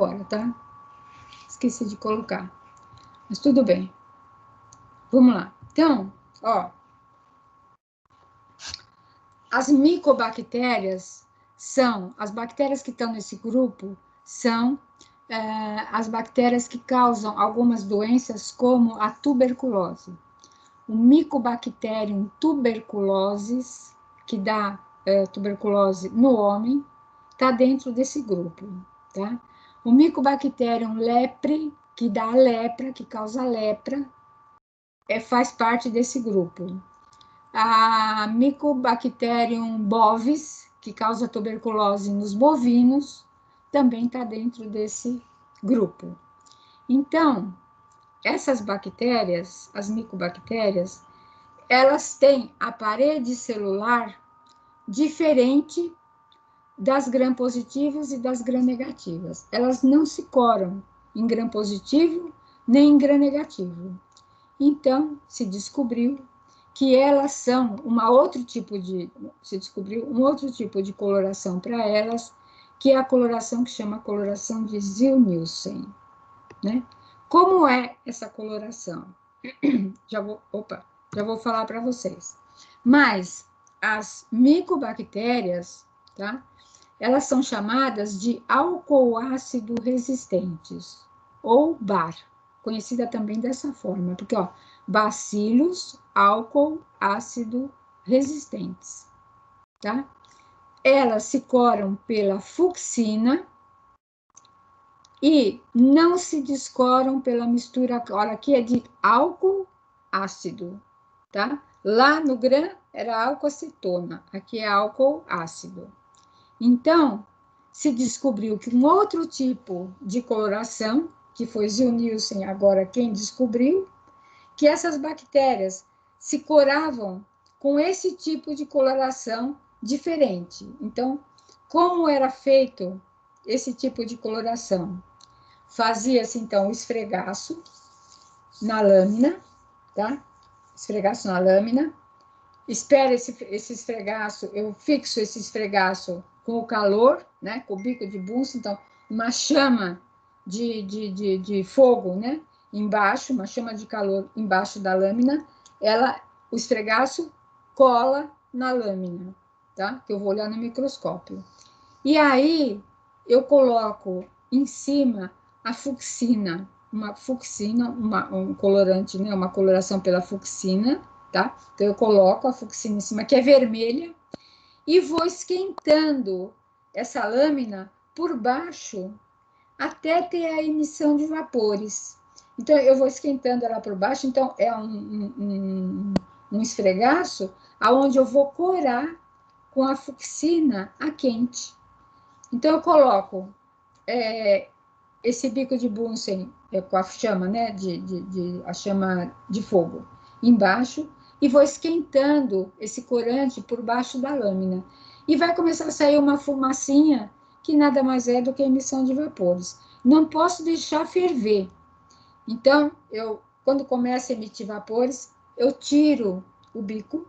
agora, tá? Esqueci de colocar. Mas tudo bem. Vamos lá. Então, ó. As micobactérias são, as bactérias que estão nesse grupo são as bactérias que causam algumas doenças, como a tuberculose. O Mycobacterium tuberculosis, que dá tuberculose no homem, está dentro desse grupo, tá? O Mycobacterium lepre, que dá a lepra, que causa a lepra, faz parte desse grupo. A Mycobacterium bovis, que causa tuberculose nos bovinos, também está dentro desse grupo. Então, essas bactérias, as micobactérias, elas têm a parede celular diferente das gram-positivas e das gram-negativas. Elas não se coram em gram-positivo nem em gram-negativo. Então, se descobriu que elas são se descobriu um outro tipo de coloração para elas, que é a coloração que chama coloração de Ziehl-Neelsen, né? Como é essa coloração? Já vou falar para vocês. Mas as micobactérias, tá? Elas são chamadas de álcool-ácido resistentes, ou BAR, conhecida também dessa forma, porque, ó, bacilos álcool ácido resistentes, tá? Elas se coram pela fucsina e não se descoram pela mistura, olha, aqui é de álcool ácido, tá? Lá no gram era álcool acetona, aqui é álcool ácido. Então, se descobriu que um outro tipo de coloração, que foi Ziehl-Neelsen agora quem descobriu, que essas bactérias se coravam com esse tipo de coloração diferente. Então, como era feito esse tipo de coloração? Fazia-se, então, o esfregaço na lâmina, tá? Esfregaço na lâmina. Espera esse esfregaço, eu fixo esse esfregaço com o calor, né? Com o bico de bunsen, então, uma chama de fogo, né? Embaixo, uma chama de calor embaixo da lâmina, o esfregaço cola na lâmina, tá? Que eu vou olhar no microscópio. E aí, eu coloco em cima a fucsina, um colorante, né? Uma coloração pela fucsina, tá? Então, eu coloco a fucsina em cima, que é vermelha, e vou esquentando essa lâmina por baixo até ter a emissão de vapores. Então, eu vou esquentando ela por baixo, então é um esfregaço aonde eu vou corar com a fucsina a quente. Então, eu coloco esse bico de Bunsen com a chama, né, a chama de fogo embaixo, e vou esquentando esse corante por baixo da lâmina. E vai começar a sair uma fumacinha que nada mais é do que a emissão de vapores. Não posso deixar ferver. Então, quando começa a emitir vapores, eu tiro o bico,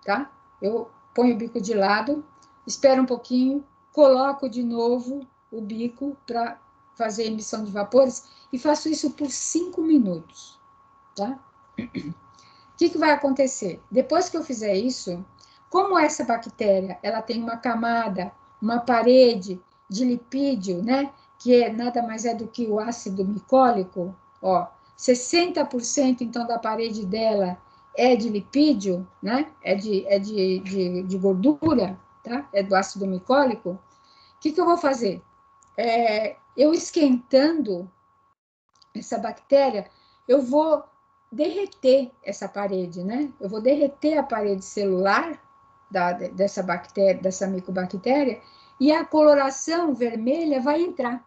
tá? Eu ponho o bico de lado, espero um pouquinho, coloco de novo o bico para fazer a emissão de vapores e faço isso por 5 minutos, tá? O que vai acontecer? Depois que eu fizer isso, como essa bactéria, ela tem uma camada, uma parede de lipídio, né? Que nada mais é do que o ácido micólico, ó, 60% então da parede dela é de lipídio, né? É de gordura, tá? É do ácido micólico. O que eu vou fazer? Eu esquentando essa bactéria, eu vou derreter essa parede, né? Eu vou derreter a parede celular dessa bactéria, dessa micobactéria, e a coloração vermelha vai entrar,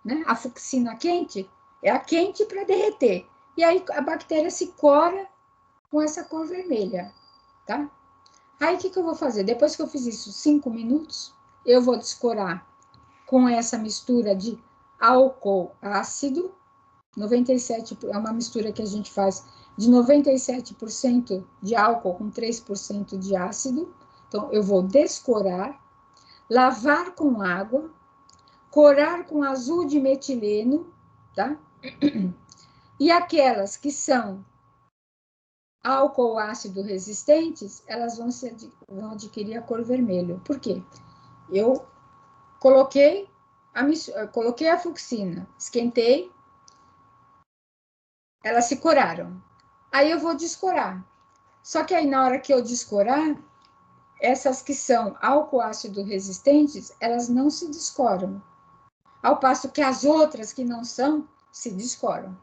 né? A fucsina quente é a quente para derreter. E aí a bactéria se cora com essa cor vermelha, tá? Aí o que eu vou fazer? Depois que eu fiz isso 5 minutos, eu vou descorar com essa mistura de álcool ácido, 97, é uma mistura que a gente faz de 97% de álcool com 3% de ácido. Então, eu vou descorar, lavar com água, corar com azul de metileno, tá? E aquelas que são álcool ácido resistentes, elas vão adquirir a cor vermelho. Por quê? Eu coloquei a fucsina, esquentei, elas se coraram. Aí eu vou descorar. Só que aí, na hora que eu descorar, essas que são álcool ácido resistentes, elas não se descoram. Ao passo que as outras que não são, se descoram.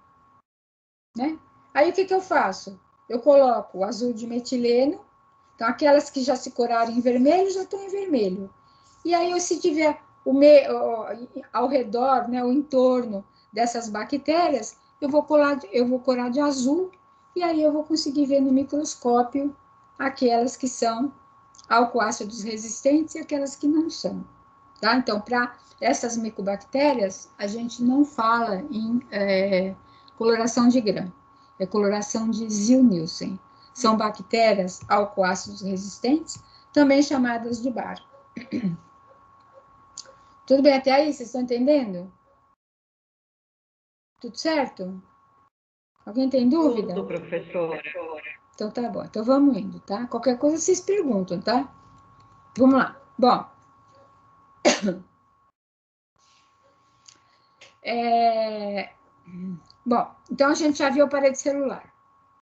Né? Aí, o que eu faço? Eu coloco o azul de metileno, então aquelas que já se coraram em vermelho, já estão em vermelho. E aí, se tiver ao redor, né, o entorno dessas bactérias, eu vou corar de azul, e aí eu vou conseguir ver no microscópio aquelas que são álcool-ácidos resistentes e aquelas que não são. Tá? Então, para essas micobactérias, a gente não fala em coloração de Gram, é coloração de Ziel-Nielsen. São bactérias álcool-ácidos resistentes, também chamadas de Bar. Tudo bem até aí? Vocês estão entendendo? Tudo certo? Alguém tem dúvida? Tudo, professora. Então tá bom. Então vamos indo, tá? Qualquer coisa vocês perguntam, tá? Vamos lá. Bom. Bom, então a gente já viu a parede celular,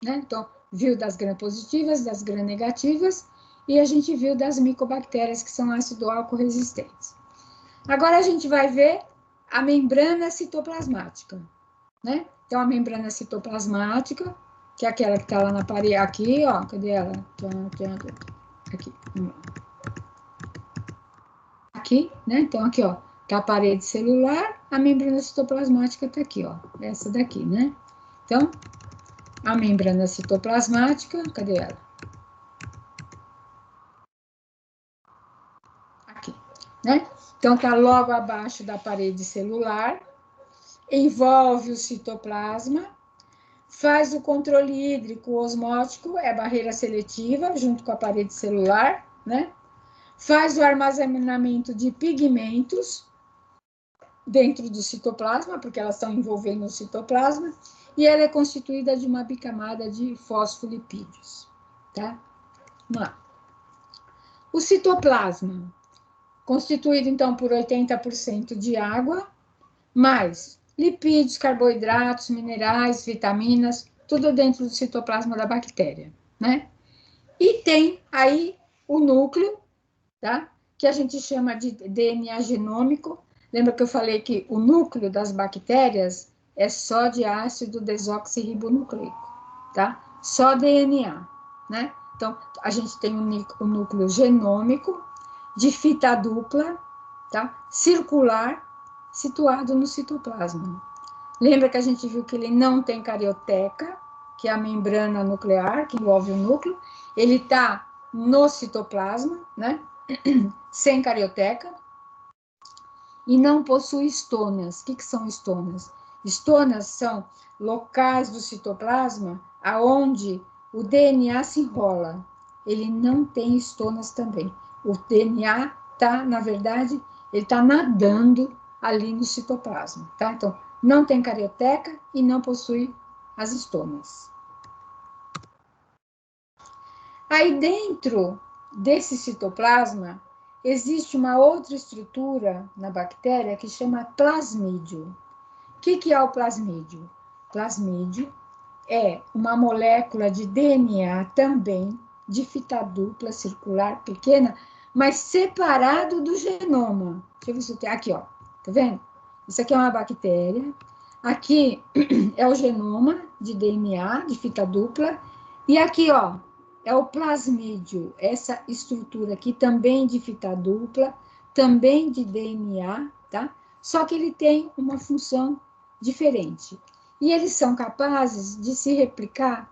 né? Então, viu das gram-positivas, das gram-negativas, e a gente viu das micobactérias que são ácido-álcool resistentes. Agora a gente vai ver a membrana citoplasmática, né? Então, a membrana citoplasmática, que é aquela que está lá na parede, aqui, ó, cadê ela? Aqui, aqui, né? Então, aqui, ó, tá a parede celular, a membrana citoplasmática tá aqui, ó, essa daqui, né? Então, a membrana citoplasmática, cadê ela? Aqui, né? Então, tá logo abaixo da parede celular, envolve o citoplasma, faz o controle hídrico osmótico, é barreira seletiva, junto com a parede celular, né? Faz o armazenamento de pigmentos dentro do citoplasma, porque elas estão envolvendo o citoplasma, e ela é constituída de uma bicamada de fosfolipídios, tá? Vamos lá. O citoplasma, constituído, então, por 80% de água, mais lipídios, carboidratos, minerais, vitaminas, tudo dentro do citoplasma da bactéria, né? E tem aí o núcleo, tá? Que a gente chama de DNA genômico. Lembra que eu falei que o núcleo das bactérias é só de ácido desoxirribonucleico, tá? Só DNA, né? Então, a gente tem o núcleo genômico de fita dupla, tá? Circular, situado no citoplasma. Lembra que a gente viu que ele não tem carioteca, que é a membrana nuclear, que envolve o núcleo, ele está no citoplasma, né? Sem carioteca, e não possui estonas. O que são estonas? Estonas são locais do citoplasma aonde o DNA se enrola. Ele não tem estonas também. O DNA está, na verdade, ele está nadando ali no citoplasma, tá? Então, não tem carioteca e não possui as estonas. Aí, dentro desse citoplasma, existe uma outra estrutura na bactéria que chama plasmídio. O que é o plasmídio? Plasmídio é uma molécula de DNA também, de fita dupla circular pequena, mas separado do genoma. Deixa eu ver se eu tenho. Aqui, ó. Tá vendo? Isso aqui é uma bactéria. Aqui é o genoma de DNA, de fita dupla. E aqui, ó, é o plasmídio, essa estrutura aqui também de fita dupla, também de DNA, tá? Só que ele tem uma função diferente. E eles são capazes de se replicar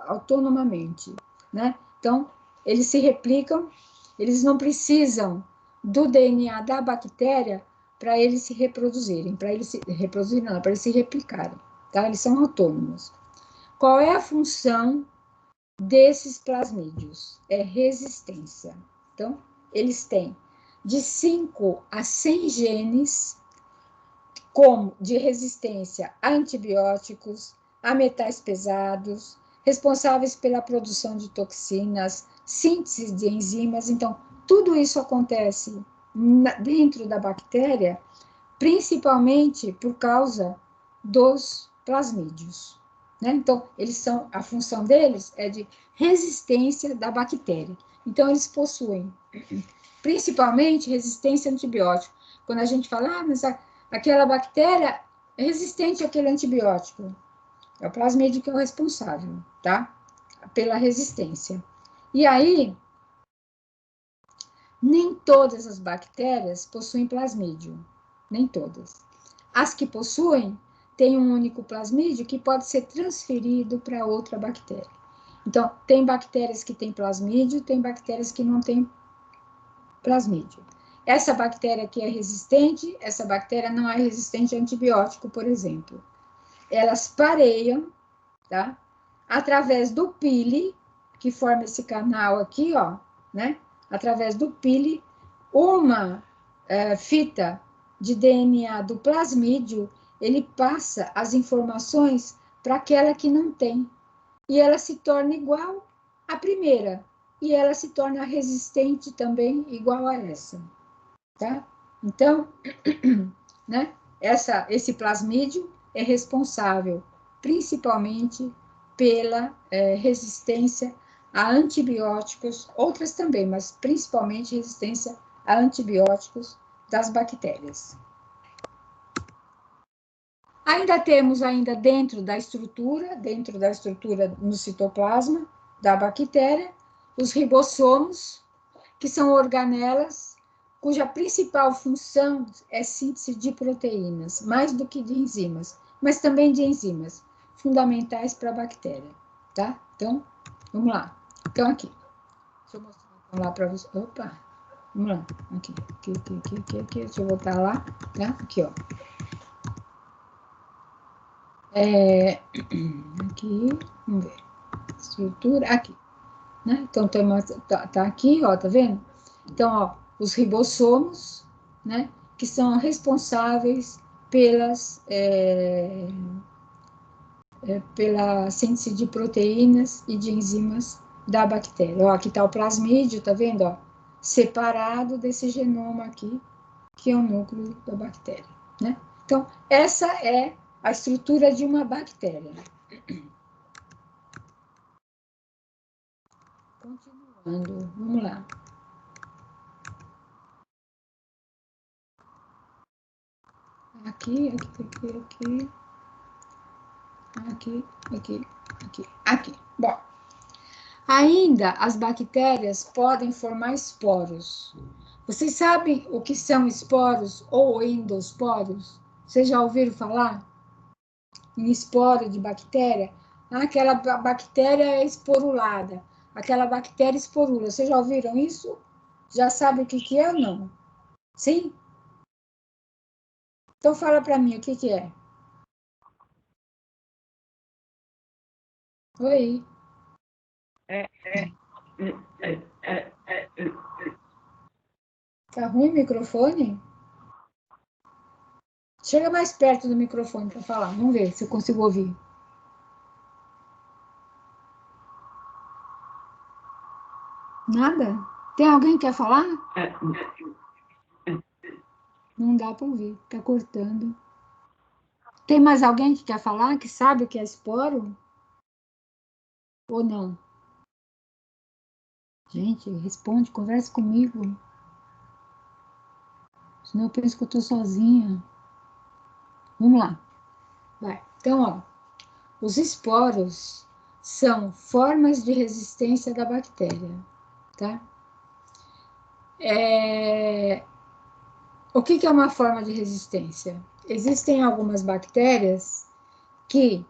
autonomamente, né? Então, eles se replicam, eles não precisam do DNA da bactéria para eles se reproduzirem, para eles se reproduzirem, não, para eles se replicarem, tá? Eles são autônomos. Qual é a função desses plasmídios? É resistência. Então, eles têm de 5 a 100 genes, como de resistência a antibióticos, a metais pesados, responsáveis pela produção de toxinas, síntese de enzimas. Então, tudo isso acontece dentro da bactéria, principalmente por causa dos plasmídios, né? Então, a função deles é de resistência da bactéria. Então, eles possuem principalmente resistência a antibiótico. Quando a gente fala, mas aquela bactéria é resistente àquele antibiótico, é o plasmídio que é o responsável, tá? Pela resistência. E aí, nem todas as bactérias possuem plasmídio, nem todas. As que possuem têm um único plasmídio que pode ser transferido para outra bactéria. Então, tem bactérias que têm plasmídio, tem bactérias que não têm plasmídio. Essa bactéria que é resistente, essa bactéria não é resistente a antibiótico, por exemplo. Elas pareiam, tá? Através do pili, que forma esse canal aqui, ó, né? Através do pili, uma fita de DNA do plasmídio, ele passa as informações para aquela que não tem. E ela se torna igual à primeira. E ela se torna resistente também, igual a essa. Tá? Então, né? Esse plasmídio é responsável principalmente pela resistência a antibióticos, outras também, mas principalmente resistência a antibióticos das bactérias. Ainda temos dentro da estrutura no citoplasma da bactéria, os ribossomos, que são organelas cuja principal função é síntese de proteínas, mais do que de enzimas, mas também de enzimas, fundamentais para a bactéria, tá? Então, vamos lá. Então, aqui. Deixa eu mostrar lá para vocês. Opa! Vamos lá. Aqui. Deixa eu voltar lá, tá? Aqui, ó. Aqui, vamos ver. Estrutura, aqui. Né? Então, tá aqui, ó, tá vendo? Então, ó, os ribossomos, né, que são responsáveis pela síntese de proteínas e de enzimas da bactéria. Ó, aqui está o plasmídio, tá vendo? Ó, separado desse genoma aqui, que é o núcleo da bactéria, né? Então, essa é a estrutura de uma bactéria. Continuando, vamos lá. Aqui. Bom, ainda as bactérias podem formar esporos. Vocês sabem o que são esporos ou endosporos? Vocês já ouviram falar em esporo de bactéria? Aquela bactéria é esporulada, aquela bactéria esporula. Vocês já ouviram isso? Já sabem o que é ou não? Sim? Então fala para mim o que é. Oi. Tá ruim o microfone? Chega mais perto do microfone para falar. Vamos ver se eu consigo ouvir. Nada? Tem alguém que quer falar? Não dá para ouvir, tá cortando. Tem mais alguém que quer falar, que sabe o que é esporo? Ou não? Gente, responde, conversa comigo. Senão eu penso que eu estou sozinha. Vamos lá. Vai. Então, ó, os esporos são formas de resistência da bactéria, tá? O que é uma forma de resistência? Existem algumas bactérias que,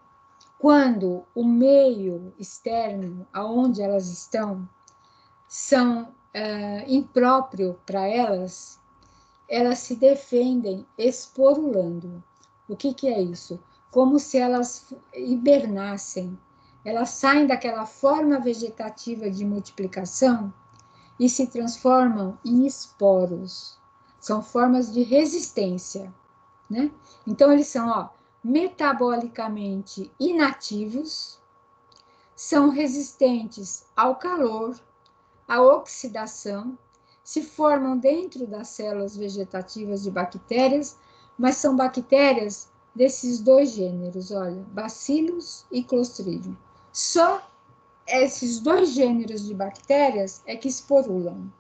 quando o meio externo, aonde elas estão, são impróprio para elas, elas se defendem esporulando. O que é isso? Como se elas hibernassem. Elas saem daquela forma vegetativa de multiplicação e se transformam em esporos. São formas de resistência, né? Então, eles são, ó, metabolicamente inativos, são resistentes ao calor, à oxidação, se formam dentro das células vegetativas de bactérias, mas são bactérias desses dois gêneros, olha, Bacillus e Clostridium. Só esses dois gêneros de bactérias é que esporulam.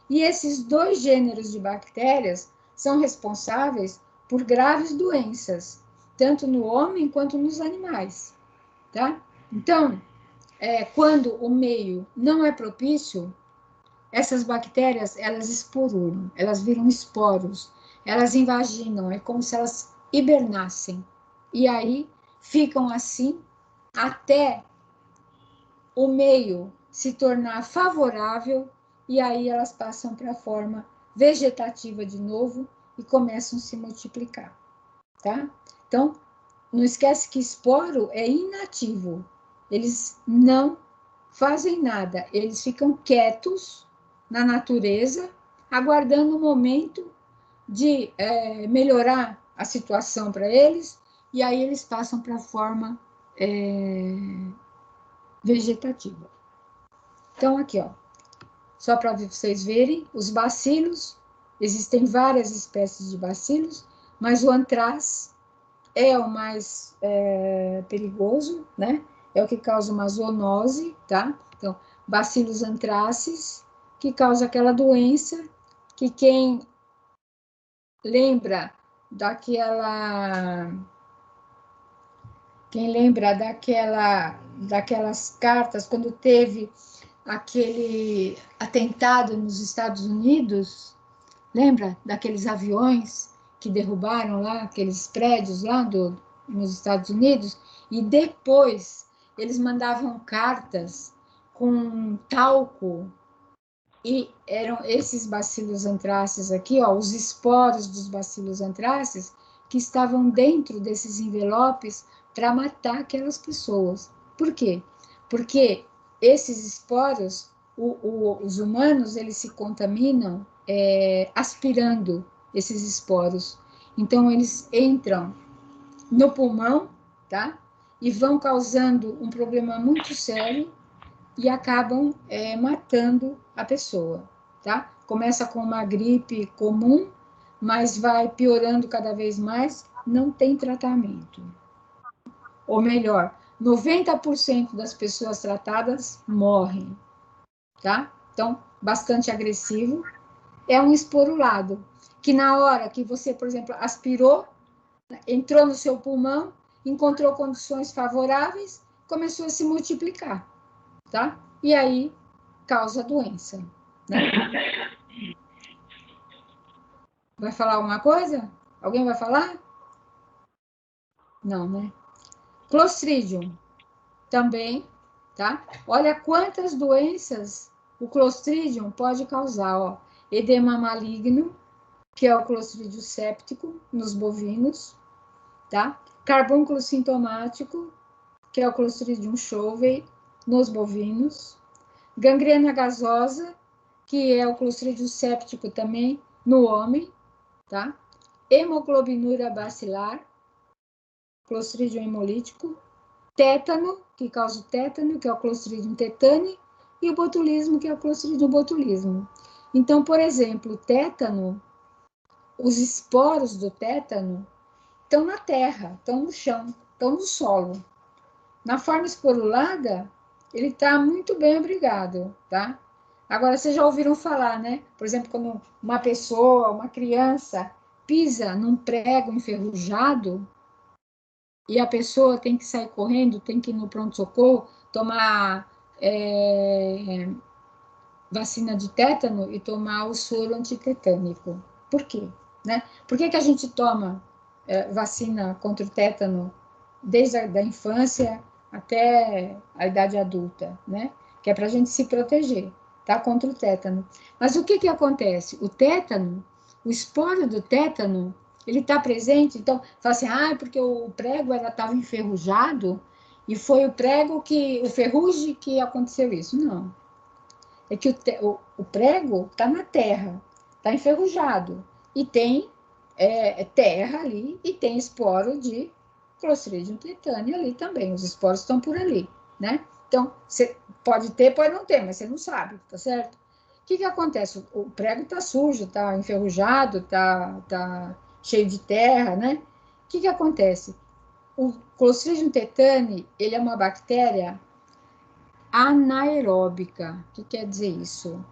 E esses dois gêneros de bactérias são responsáveis por graves doenças, tanto no homem quanto nos animais, tá? Então, quando o meio não é propício, essas bactérias, elas esporulam, elas viram esporos, elas invaginam, é como se elas hibernassem. E aí ficam assim até o meio se tornar favorável, e aí elas passam para a forma vegetativa de novo e começam a se multiplicar, tá? Então, não esquece que esporo é inativo. Eles não fazem nada, eles ficam quietos na natureza, aguardando o momento de melhorar a situação para eles, e aí eles passam para a forma vegetativa. Então, aqui, ó, só para vocês verem, os bacilos, existem várias espécies de bacilos, mas o antraz é o mais perigoso, né? É o que causa uma zoonose, tá? Então, bacilos anthracis, que causa aquela doença que quem lembra daquela... Quem lembra daquelas cartas, quando teve aquele atentado nos Estados Unidos, lembra daqueles aviões que derrubaram lá, aqueles prédios lá nos Estados Unidos, e depois eles mandavam cartas com talco, e eram esses bacilos anthracis aqui, ó, os esporos dos bacilos anthracis, que estavam dentro desses envelopes para matar aquelas pessoas. Por quê? Porque esses esporos, os humanos, eles se contaminam aspirando esses esporos. Então, eles entram no pulmão, tá? E vão causando um problema muito sério e acabam matando a pessoa, tá? Começa com uma gripe comum, mas vai piorando cada vez mais, não tem tratamento. Ou melhor, 90% das pessoas tratadas morrem, tá? Então, bastante agressivo. É um esporulado, que na hora que você, por exemplo, aspirou, entrou no seu pulmão, encontrou condições favoráveis, começou a se multiplicar, tá? E aí causa doença, né? Vai falar alguma coisa? Alguém vai falar? Não, né? Clostridium também, tá? Olha quantas doenças o Clostridium pode causar, ó. Edema maligno, que é o Clostridium séptico nos bovinos, tá? Carbúnculo sintomático, que é o Clostridium shovel nos bovinos. Gangrena gasosa, que é o Clostridium séptico também no homem, tá? Hemoglobinúria bacilar, Clostridium hemolítico. Tétano, que causa o tétano, que é o Clostridium tetani, e o botulismo, que é o Clostridium botulismo. Então, por exemplo, o tétano, os esporos do tétano estão na terra, estão no chão, estão no solo. Na forma esporulada, ele está muito bem abrigado, tá? Agora, vocês já ouviram falar, né? Por exemplo, quando uma pessoa, uma criança, pisa num prego enferrujado e a pessoa tem que sair correndo, tem que ir no pronto-socorro, tomar vacina de tétano e tomar o soro antitetânico. Por quê? Né? Por que a gente toma vacina contra o tétano desde a infância até a idade adulta, né? Que é para a gente se proteger, tá? Contra o tétano. Mas o que acontece? O tétano, o esporo do tétano, ele está presente, então, fala assim, porque o prego estava enferrujado e foi o prego o ferrugem que aconteceu isso. Não. é que o prego está na terra, está enferrujado, e tem terra ali, e tem esporo de Clostridium tetani ali também, os esporos estão por ali, né? Então, você pode ter, pode não ter, mas você não sabe, tá certo? O que acontece? O prego está sujo, está enferrujado, tá cheio de terra, né? O que acontece? O Clostridium tetani, ele é uma bactéria anaeróbica. O que quer dizer isso?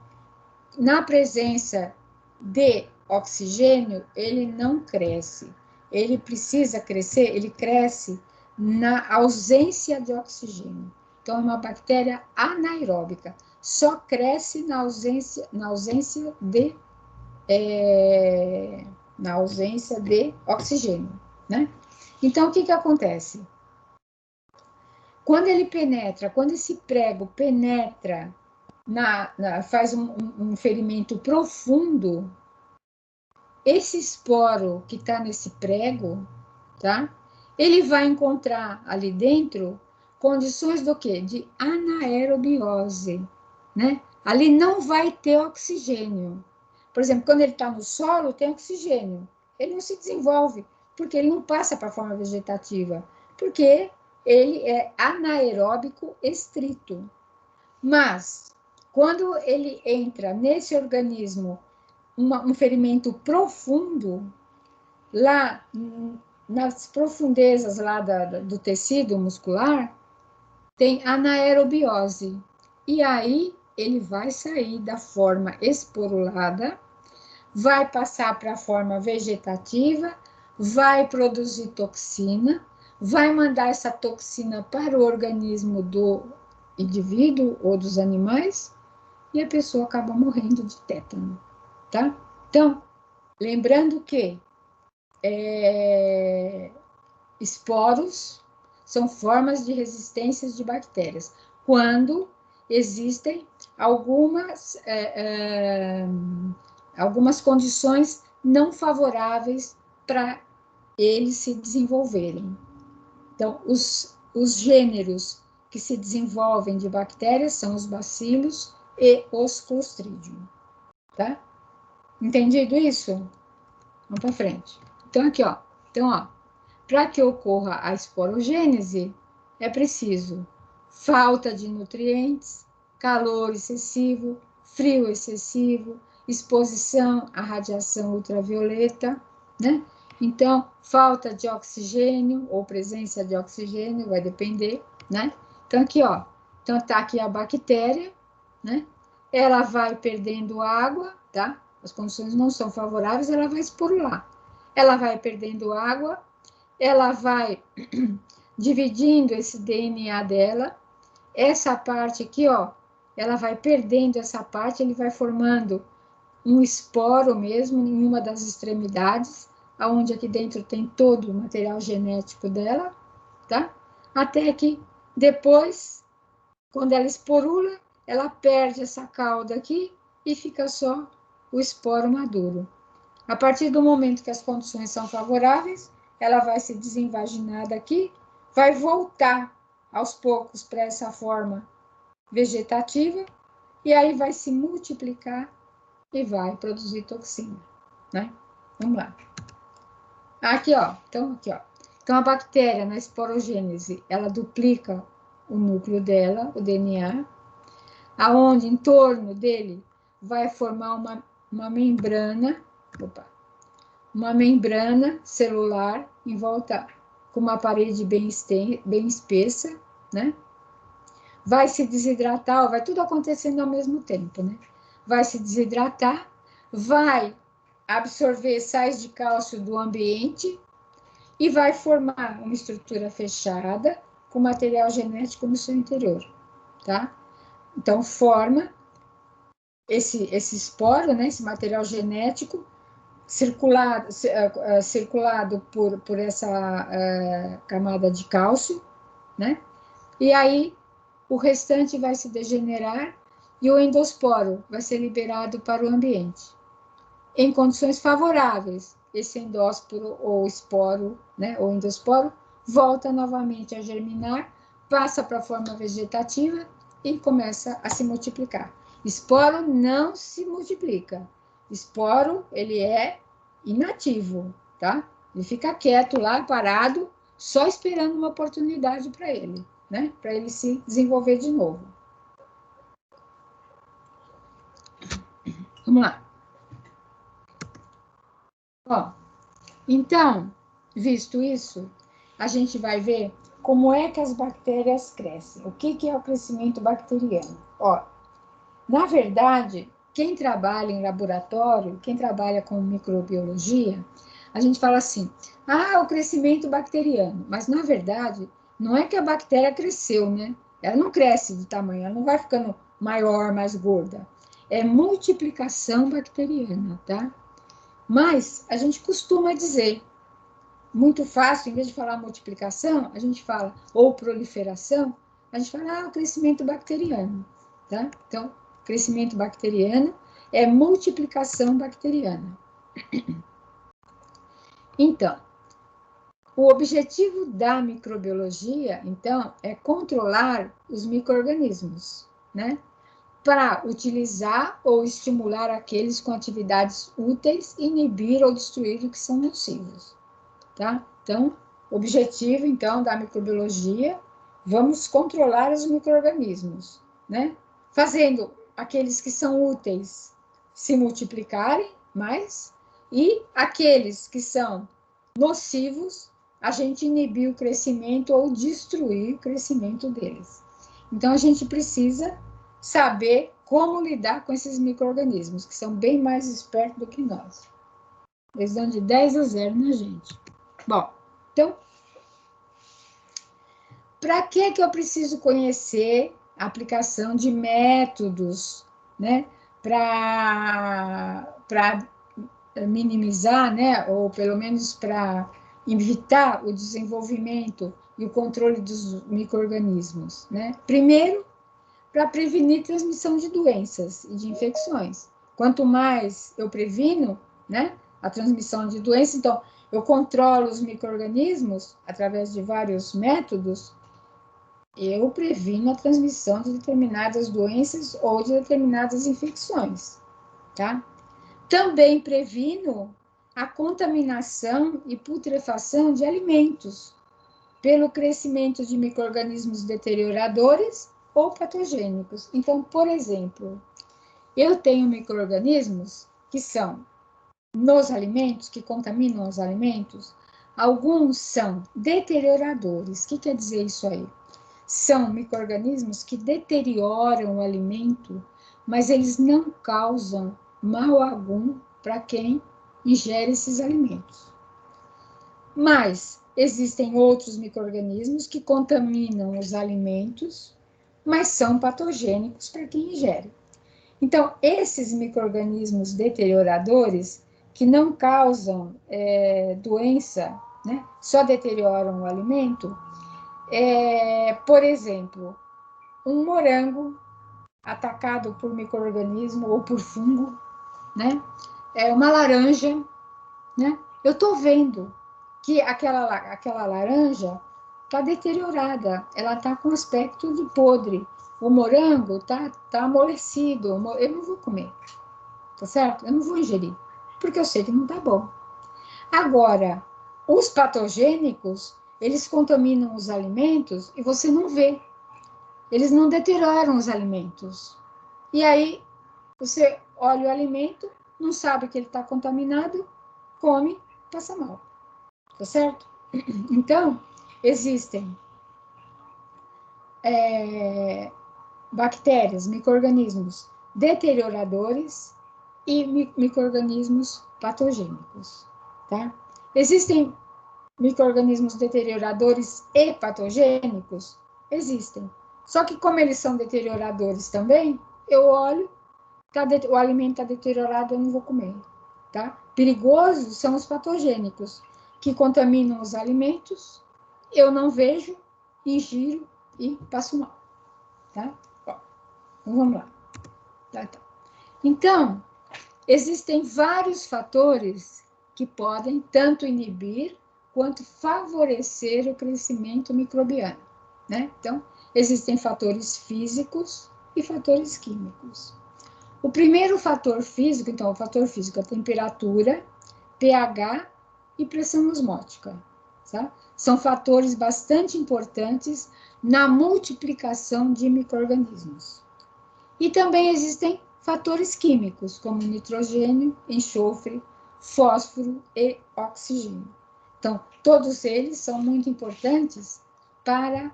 Na presença de oxigênio, ele não cresce. Ele precisa crescer, ele cresce na ausência de oxigênio. Então, é uma bactéria anaeróbica. Só cresce na ausência de oxigênio, né? Então, o que acontece? Quando ele penetra, quando esse prego penetra, faz um ferimento profundo, esse esporo que está nesse prego, tá? Ele vai encontrar ali dentro condições do quê? De anaerobiose, né? Ali não vai ter oxigênio. Por exemplo, quando ele está no solo, tem oxigênio. Ele não se desenvolve, porque ele não passa para a forma vegetativa, porque ele é anaeróbico estrito. Mas, quando ele entra nesse organismo, um ferimento profundo, lá nas profundezas lá do tecido muscular, tem anaerobiose. E aí ele vai sair da forma esporulada, vai passar para a forma vegetativa, vai produzir toxina, vai mandar essa toxina para o organismo do indivíduo ou dos animais, e a pessoa acaba morrendo de tétano, tá? Então, lembrando que esporos são formas de resistência de bactérias, quando existem algumas condições não favoráveis para eles se desenvolverem. Então, os gêneros que se desenvolvem de bactérias são os bacilos e os clostridium, tá? Entendido isso? Vamos para frente. Então, aqui, ó. Então, ó, para que ocorra a esporogênese, é preciso falta de nutrientes, calor excessivo, frio excessivo, exposição à radiação ultravioleta, né? Então, falta de oxigênio ou presença de oxigênio, vai depender, né? Então, aqui, ó. Então, tá aqui a bactéria, né? Ela vai perdendo água, tá? As condições não são favoráveis, ela vai esporular. Ela vai perdendo água, ela vai dividindo esse DNA dela, essa parte aqui, ó, ela vai perdendo essa parte, ele vai formando um esporo mesmo em uma das extremidades, aonde aqui dentro tem todo o material genético dela, tá? Até que depois, quando ela esporula, ela perde essa cauda aqui e fica só o esporo maduro. A partir do momento que as condições são favoráveis, ela vai se desinvaginar daqui, vai voltar aos poucos para essa forma vegetativa, e aí vai se multiplicar e vai produzir toxina, né? Vamos lá. Aqui, ó. Então, aqui, ó. Então, a bactéria, na esporogênese, ela duplica o núcleo dela, o DNA, aonde em torno dele vai formar uma membrana, uma membrana celular em volta com uma parede bem espessa, né? Vai se desidratar, vai tudo acontecendo ao mesmo tempo, né? Vai se desidratar, vai absorver sais de cálcio do ambiente e vai formar uma estrutura fechada com material genético no seu interior, tá? Então, forma esse esporo, né? Esse material genético circulado por essa camada de cálcio, né? E aí o restante vai se degenerar e o endosporo vai ser liberado para o ambiente. Em condições favoráveis, esse endósporo ou esporo, né, ou endosporo, volta novamente a germinar, passa para a forma vegetativa e começa a se multiplicar. Esporo não se multiplica. Esporo, ele é inativo, tá? Ele fica quieto lá, parado, só esperando uma oportunidade para ele, né? Para ele se desenvolver de novo. Vamos lá. Ó, então, visto isso, a gente vai ver como é que as bactérias crescem. O que é o crescimento bacteriano? Ó, na verdade, quem trabalha em laboratório, quem trabalha com microbiologia, a gente fala assim, o crescimento bacteriano. Mas, na verdade, não é que a bactéria cresceu, né? Ela não cresce de tamanho, ela não vai ficando maior, mais gorda. É multiplicação bacteriana, tá? Mas a gente costuma dizer, muito fácil, em vez de falar multiplicação, a gente fala, ou proliferação, a gente fala, o crescimento bacteriano, tá? Então, crescimento bacteriano é multiplicação bacteriana. Então, o objetivo da microbiologia, então, é controlar os micro-organismos, né? Para utilizar ou estimular aqueles com atividades úteis, inibir ou destruir o que são nocivos, tá? Então, objetivo, então, da microbiologia, vamos controlar os micro-organismos, né? Fazendo aqueles que são úteis se multiplicarem mais e aqueles que são nocivos, a gente inibir o crescimento ou destruir o crescimento deles. Então, a gente precisa saber como lidar com esses micro-organismos, que são bem mais espertos do que nós. Eles dão de 10 a 0 na gente. Bom, então, para que eu preciso conhecer a aplicação de métodos, né, para minimizar, né, ou pelo menos para evitar o desenvolvimento e o controle dos micro-organismos, né? Primeiro, para prevenir transmissão de doenças e de infecções. Quanto mais eu previno, né, a transmissão de doenças, então, eu controlo os micro-organismos através de vários métodos, eu previno a transmissão de determinadas doenças ou de determinadas infecções, tá? Também previno a contaminação e putrefação de alimentos pelo crescimento de micro-organismos deterioradores ou patogênicos. Então, por exemplo, eu tenho micro-organismos que são nos alimentos, que contaminam os alimentos, alguns são deterioradores. O que quer dizer isso aí? São micro-organismos que deterioram o alimento, mas eles não causam mal algum para quem ingere esses alimentos. Mas existem outros micro-organismos que contaminam os alimentos, mas são patogênicos para quem ingere. Então, esses micro-organismos deterioradores, que não causam doença, né, só deterioram o alimento, por exemplo, um morango atacado por micro-organismo ou por fungo, né? Uma laranja, né? Eu estou vendo que aquela laranja está deteriorada, ela está com aspecto de podre. O morango tá amolecido, eu não vou comer, tá certo? Eu não vou ingerir, porque eu sei que não tá bom. Agora, os patogênicos, eles contaminam os alimentos e você não vê. Eles não deterioram os alimentos. E aí, você olha o alimento, não sabe que ele está contaminado, come, passa mal. Tá certo? Então, existem bactérias, micro-organismos deterioradores e micro-organismos patogênicos, tá? Existem micro-organismos deterioradores e patogênicos? Existem. Só que como eles são deterioradores também, eu olho, o alimento está deteriorado, eu não vou comer, tá? Perigosos são os patogênicos, que contaminam os alimentos, eu não vejo, ingiro e passo mal, tá? Bom, então vamos lá. Tá. Então, existem vários fatores que podem tanto inibir quanto favorecer o crescimento microbiano, né? Então, existem fatores físicos e fatores químicos. O primeiro fator físico, então, o fator físico é a temperatura, pH e pressão osmótica. Tá? São fatores bastante importantes na multiplicação de micro-organismos. E também existem fatores químicos, como nitrogênio, enxofre, fósforo e oxigênio. Então, todos eles são muito importantes para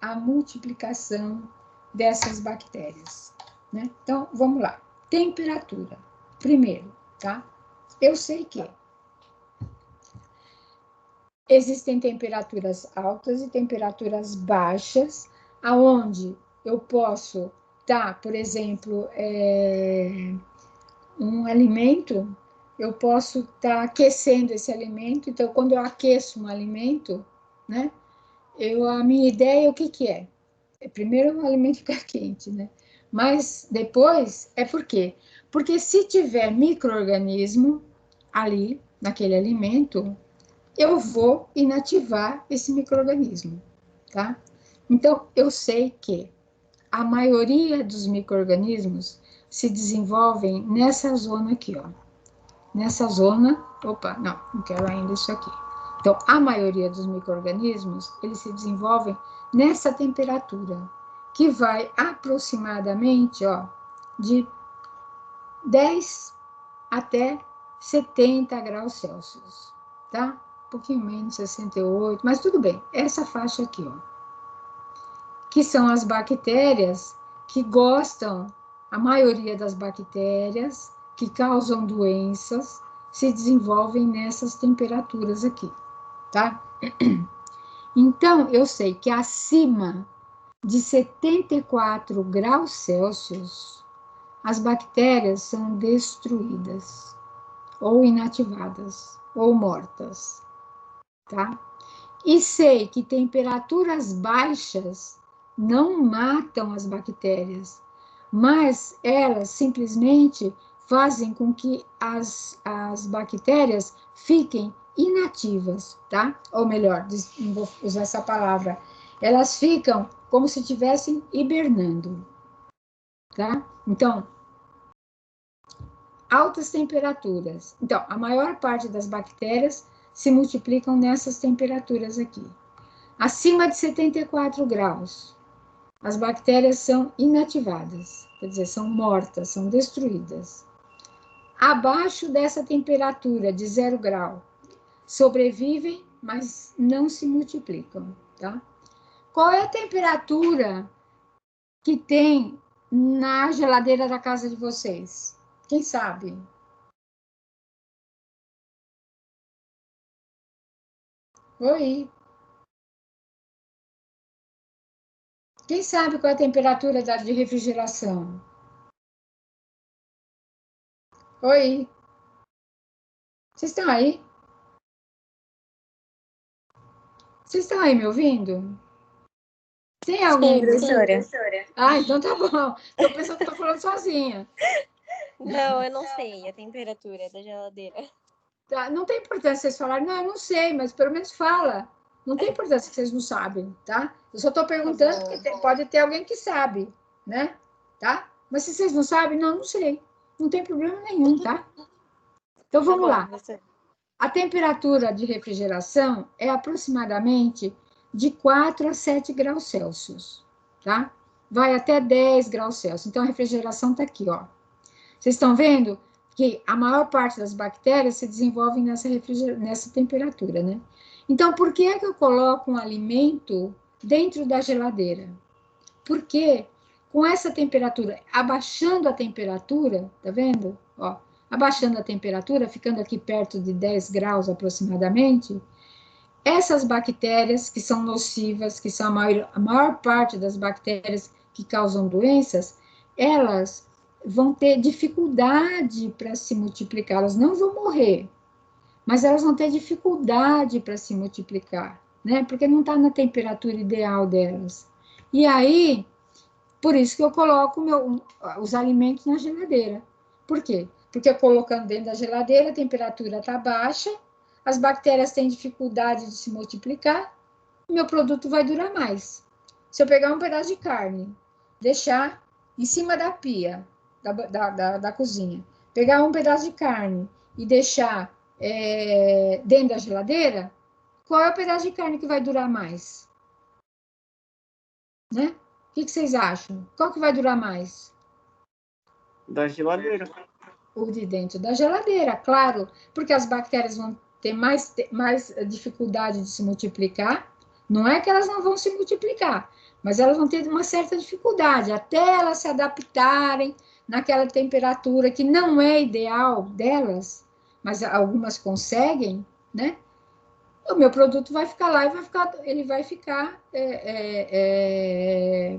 a multiplicação dessas bactérias. Né? Então, vamos lá. Temperatura. Primeiro, tá? Eu sei que existem temperaturas altas e temperaturas baixas, aonde eu posso dar, por exemplo, um alimento, eu posso estar aquecendo esse alimento. Então, quando eu aqueço um alimento, né, a minha ideia, o que é? Primeiro, o alimento ficar quente, né? Mas depois, por quê? Porque se tiver micro-organismo ali, naquele alimento, eu vou inativar esse micro-organismo, tá? Então, eu sei que a maioria dos micro-organismos se desenvolvem nessa zona aqui, ó. Nessa zona, não quero ainda isso aqui. Então, a maioria dos micro-organismos, eles se desenvolvem nessa temperatura, que vai aproximadamente, ó, de 10 até 70 graus Celsius, tá? Um pouquinho menos, 68, mas tudo bem. Essa faixa aqui, ó, que são as bactérias que gostam, a maioria das bactérias que causam doenças se desenvolvem nessas temperaturas aqui, tá? Então, eu sei que acima de 74 graus Celsius, as bactérias são destruídas, ou inativadas, ou mortas, tá? E sei que temperaturas baixas não matam as bactérias, mas elas simplesmente fazem com que as bactérias fiquem inativas, tá? Ou melhor, não vou usar essa palavra, elas ficam como se estivessem hibernando, tá? Então, altas temperaturas. Então, a maior parte das bactérias se multiplicam nessas temperaturas aqui. Acima de 74 graus, as bactérias são inativadas, quer dizer, são mortas, são destruídas. Abaixo dessa temperatura de 0 grau, sobrevivem, mas não se multiplicam, tá? Qual é a temperatura que tem na geladeira da casa de vocês? Quem sabe? Oi. Quem sabe qual é a temperatura de refrigeração? Oi. Vocês estão aí? Vocês estão aí me ouvindo? Tem alguém Sim, me ouvindo? professora. Ah, então tá bom. Estou pensando que estou falando sozinha. Não, eu não sei a temperatura da geladeira. Tá? Não tem importância vocês falarem, não, eu não sei, mas pelo menos fala. Não tem importância que vocês não sabem, tá? Eu só estou perguntando, porque pode ter alguém que sabe, né? Tá? Mas se vocês não sabem, não sei. Não tem problema nenhum, tá? Então Tá vamos bom, lá. professora. A temperatura de refrigeração é aproximadamente de 4 a 7 graus Celsius, tá? Vai até 10 graus Celsius. Então, a refrigeração está aqui, ó. Vocês estão vendo que a maior parte das bactérias se desenvolvem nessa temperatura, né? Então, por que é que eu coloco um alimento dentro da geladeira? Porque com essa temperatura, abaixando a temperatura, tá vendo? Ó, abaixando a temperatura, ficando aqui perto de 10 graus aproximadamente, essas bactérias que são nocivas, que são a maior parte das bactérias que causam doenças, elas vão ter dificuldade para se multiplicar, elas não vão morrer, mas elas vão ter dificuldade para se multiplicar, né? Porque não está na temperatura ideal delas. E aí, por isso que eu coloco os alimentos na geladeira. Por quê? Porque colocando dentro da geladeira, a temperatura está baixa, as bactérias têm dificuldade de se multiplicar, o meu produto vai durar mais. Se eu pegar um pedaço de carne, deixar em cima da pia, da cozinha, pegar um pedaço de carne e deixar dentro da geladeira, qual é o pedaço de carne que vai durar mais? Né? O que vocês acham? Qual que vai durar mais? Da geladeira. O de dentro da geladeira, claro, porque as bactérias vão ter mais dificuldade de se multiplicar. Não é que elas não vão se multiplicar, mas elas vão ter uma certa dificuldade até elas se adaptarem naquela temperatura que não é ideal delas, mas algumas conseguem, né? O meu produto vai ficar lá e ele vai ficar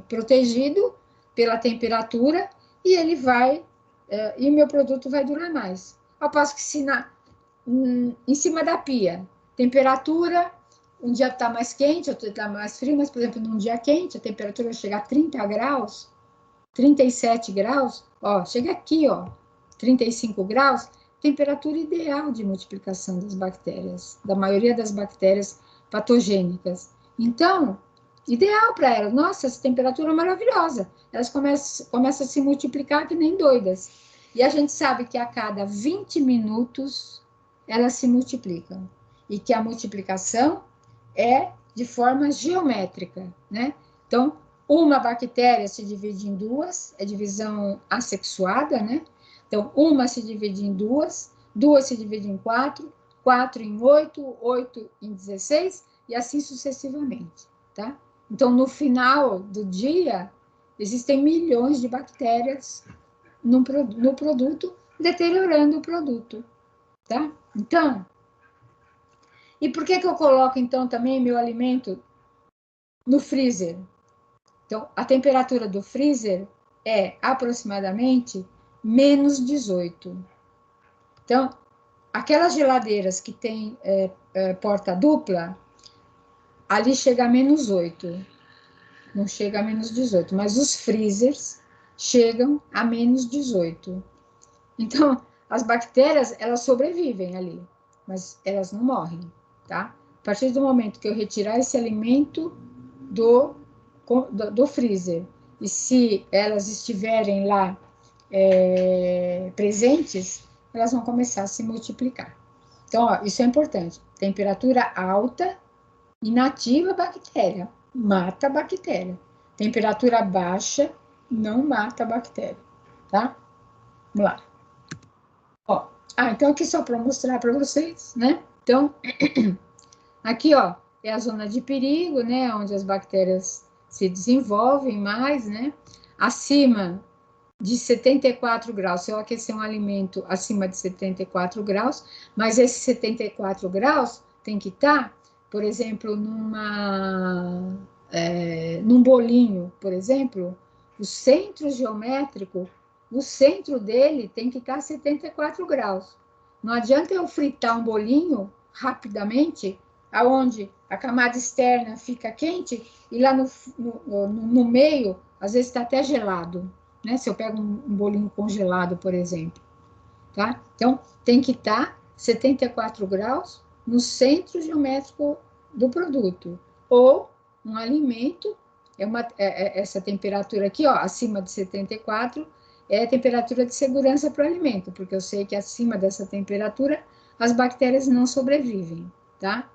protegido pela temperatura e ele vai e o meu produto vai durar mais. Ao passo que se em cima da pia, temperatura, um dia está mais quente, outro está mais frio, mas, por exemplo, num dia quente, a temperatura vai chegar a 30 graus, 37 graus, ó, chega aqui, ó, 35 graus, temperatura ideal de multiplicação das bactérias, da maioria das bactérias patogênicas. Então, ideal para elas. Nossa, essa temperatura é maravilhosa. Elas começam a se multiplicar que nem doidas. E a gente sabe que a cada 20 minutos elas se multiplicam. E que a multiplicação é de forma geométrica, né? Então, uma bactéria se divide em duas, é divisão assexuada, né? Então, uma se divide em duas, duas se divide em quatro, quatro em 8, 8 em 16, e assim sucessivamente, tá? Então, no final do dia, existem milhões de bactérias no produto, deteriorando o produto, tá? Então, e por que eu coloco, então, também meu alimento no freezer? Então, a temperatura do freezer é aproximadamente menos 18. Então, aquelas geladeiras que tem porta dupla, ali chega a menos 8. Não chega a menos 18, mas os freezers chegam a menos 18. Então, as bactérias, elas sobrevivem ali, mas elas não morrem, tá? A partir do momento que eu retirar esse alimento do freezer, e se elas estiverem lá presentes, elas vão começar a se multiplicar. Então, ó, isso é importante. Temperatura alta, inativa a bactéria, mata a bactéria. Temperatura baixa, não mata a bactéria, tá? Vamos lá. Ó, então aqui só para mostrar para vocês, né? Então, aqui, ó, é a zona de perigo, né? Onde as bactérias se desenvolvem mais, né? Acima de 74 graus, se eu aquecer um alimento acima de 74 graus, mas esse 74 graus tem que estar, por exemplo, num bolinho, por exemplo, o centro geométrico, o centro dele tem que estar a 74 graus. Não adianta eu fritar um bolinho rapidamente, aonde a camada externa fica quente e lá no meio, às vezes está até gelado. Né? Se eu pego um bolinho congelado, por exemplo, tá? Então, tem que estar 74 graus no centro geométrico do produto. Ou um alimento, essa temperatura aqui, ó, acima de 74, é a temperatura de segurança para o alimento, porque eu sei que acima dessa temperatura as bactérias não sobrevivem, tá?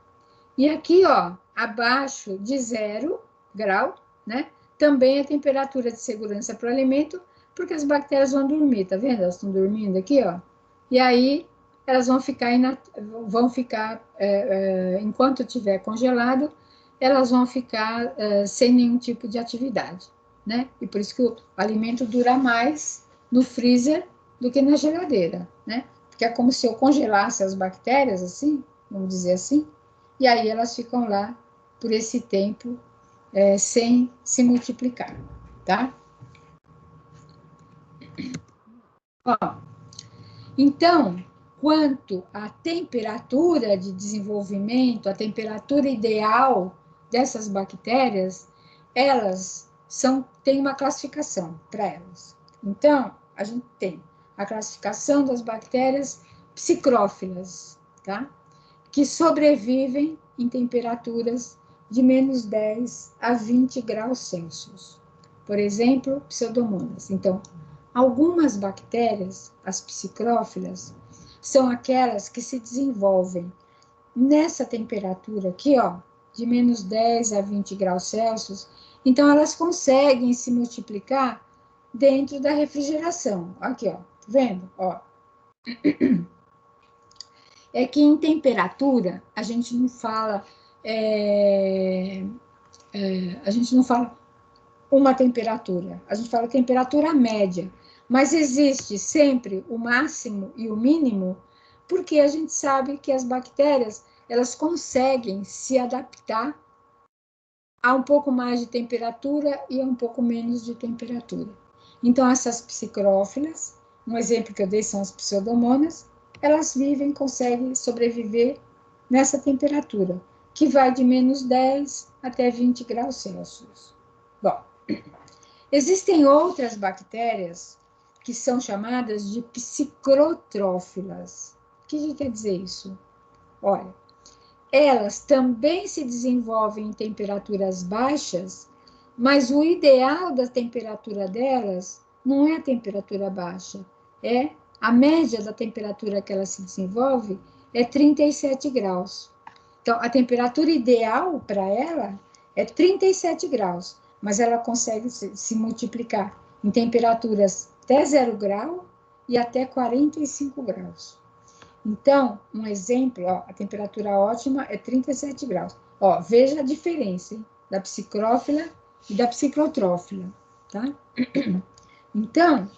E aqui, ó, abaixo de 0 grau, né? Também a temperatura de segurança para o alimento, porque as bactérias vão dormir, tá vendo? Elas estão dormindo aqui, ó. E aí elas vão ficar, enquanto estiver congelado, elas vão ficar sem nenhum tipo de atividade, né? E por isso que o alimento dura mais no freezer do que na geladeira, né? Porque é como se eu congelasse as bactérias, assim, vamos dizer assim, e aí elas ficam lá por esse tempo sem se multiplicar, tá? Ó, então, quanto à temperatura de desenvolvimento, a temperatura ideal dessas bactérias, elas têm uma classificação para elas. Então, a gente tem a classificação das bactérias psicrófilas, tá? Que sobrevivem em temperaturas de menos 10 a 20 graus Celsius. Por exemplo, Pseudomonas. Então, Algumas bactérias, as psicrófilas, são aquelas que se desenvolvem nessa temperatura aqui, ó, de menos 10 a 20 graus Celsius. Então, elas conseguem se multiplicar dentro da refrigeração. Aqui, ó, tá vendo? Ó. É que em temperatura, a gente não fala uma temperatura, a gente fala temperatura média, mas existe sempre o máximo e o mínimo, porque a gente sabe que as bactérias, elas conseguem se adaptar a um pouco mais de temperatura e a um pouco menos de temperatura. Então, essas psicrófilas, um exemplo que eu dei são as pseudomonas, elas vivem, conseguem sobreviver nessa temperatura, que vai de menos 10 até 20 graus Celsius. Bom, existem outras bactérias que são chamadas de psicrotrófilas. O que quer dizer isso? Olha, elas também se desenvolvem em temperaturas baixas, mas o ideal da temperatura delas não é a temperatura baixa, é a média da temperatura que ela se desenvolve é 37 graus. Então, a temperatura ideal para ela é 37 graus, mas ela consegue se multiplicar em temperaturas até 0 grau e até 45 graus. Então, um exemplo, ó, a temperatura ótima é 37 graus. Ó, veja a diferença, hein, da psicrófila e da psicrotrófila, tá? Então,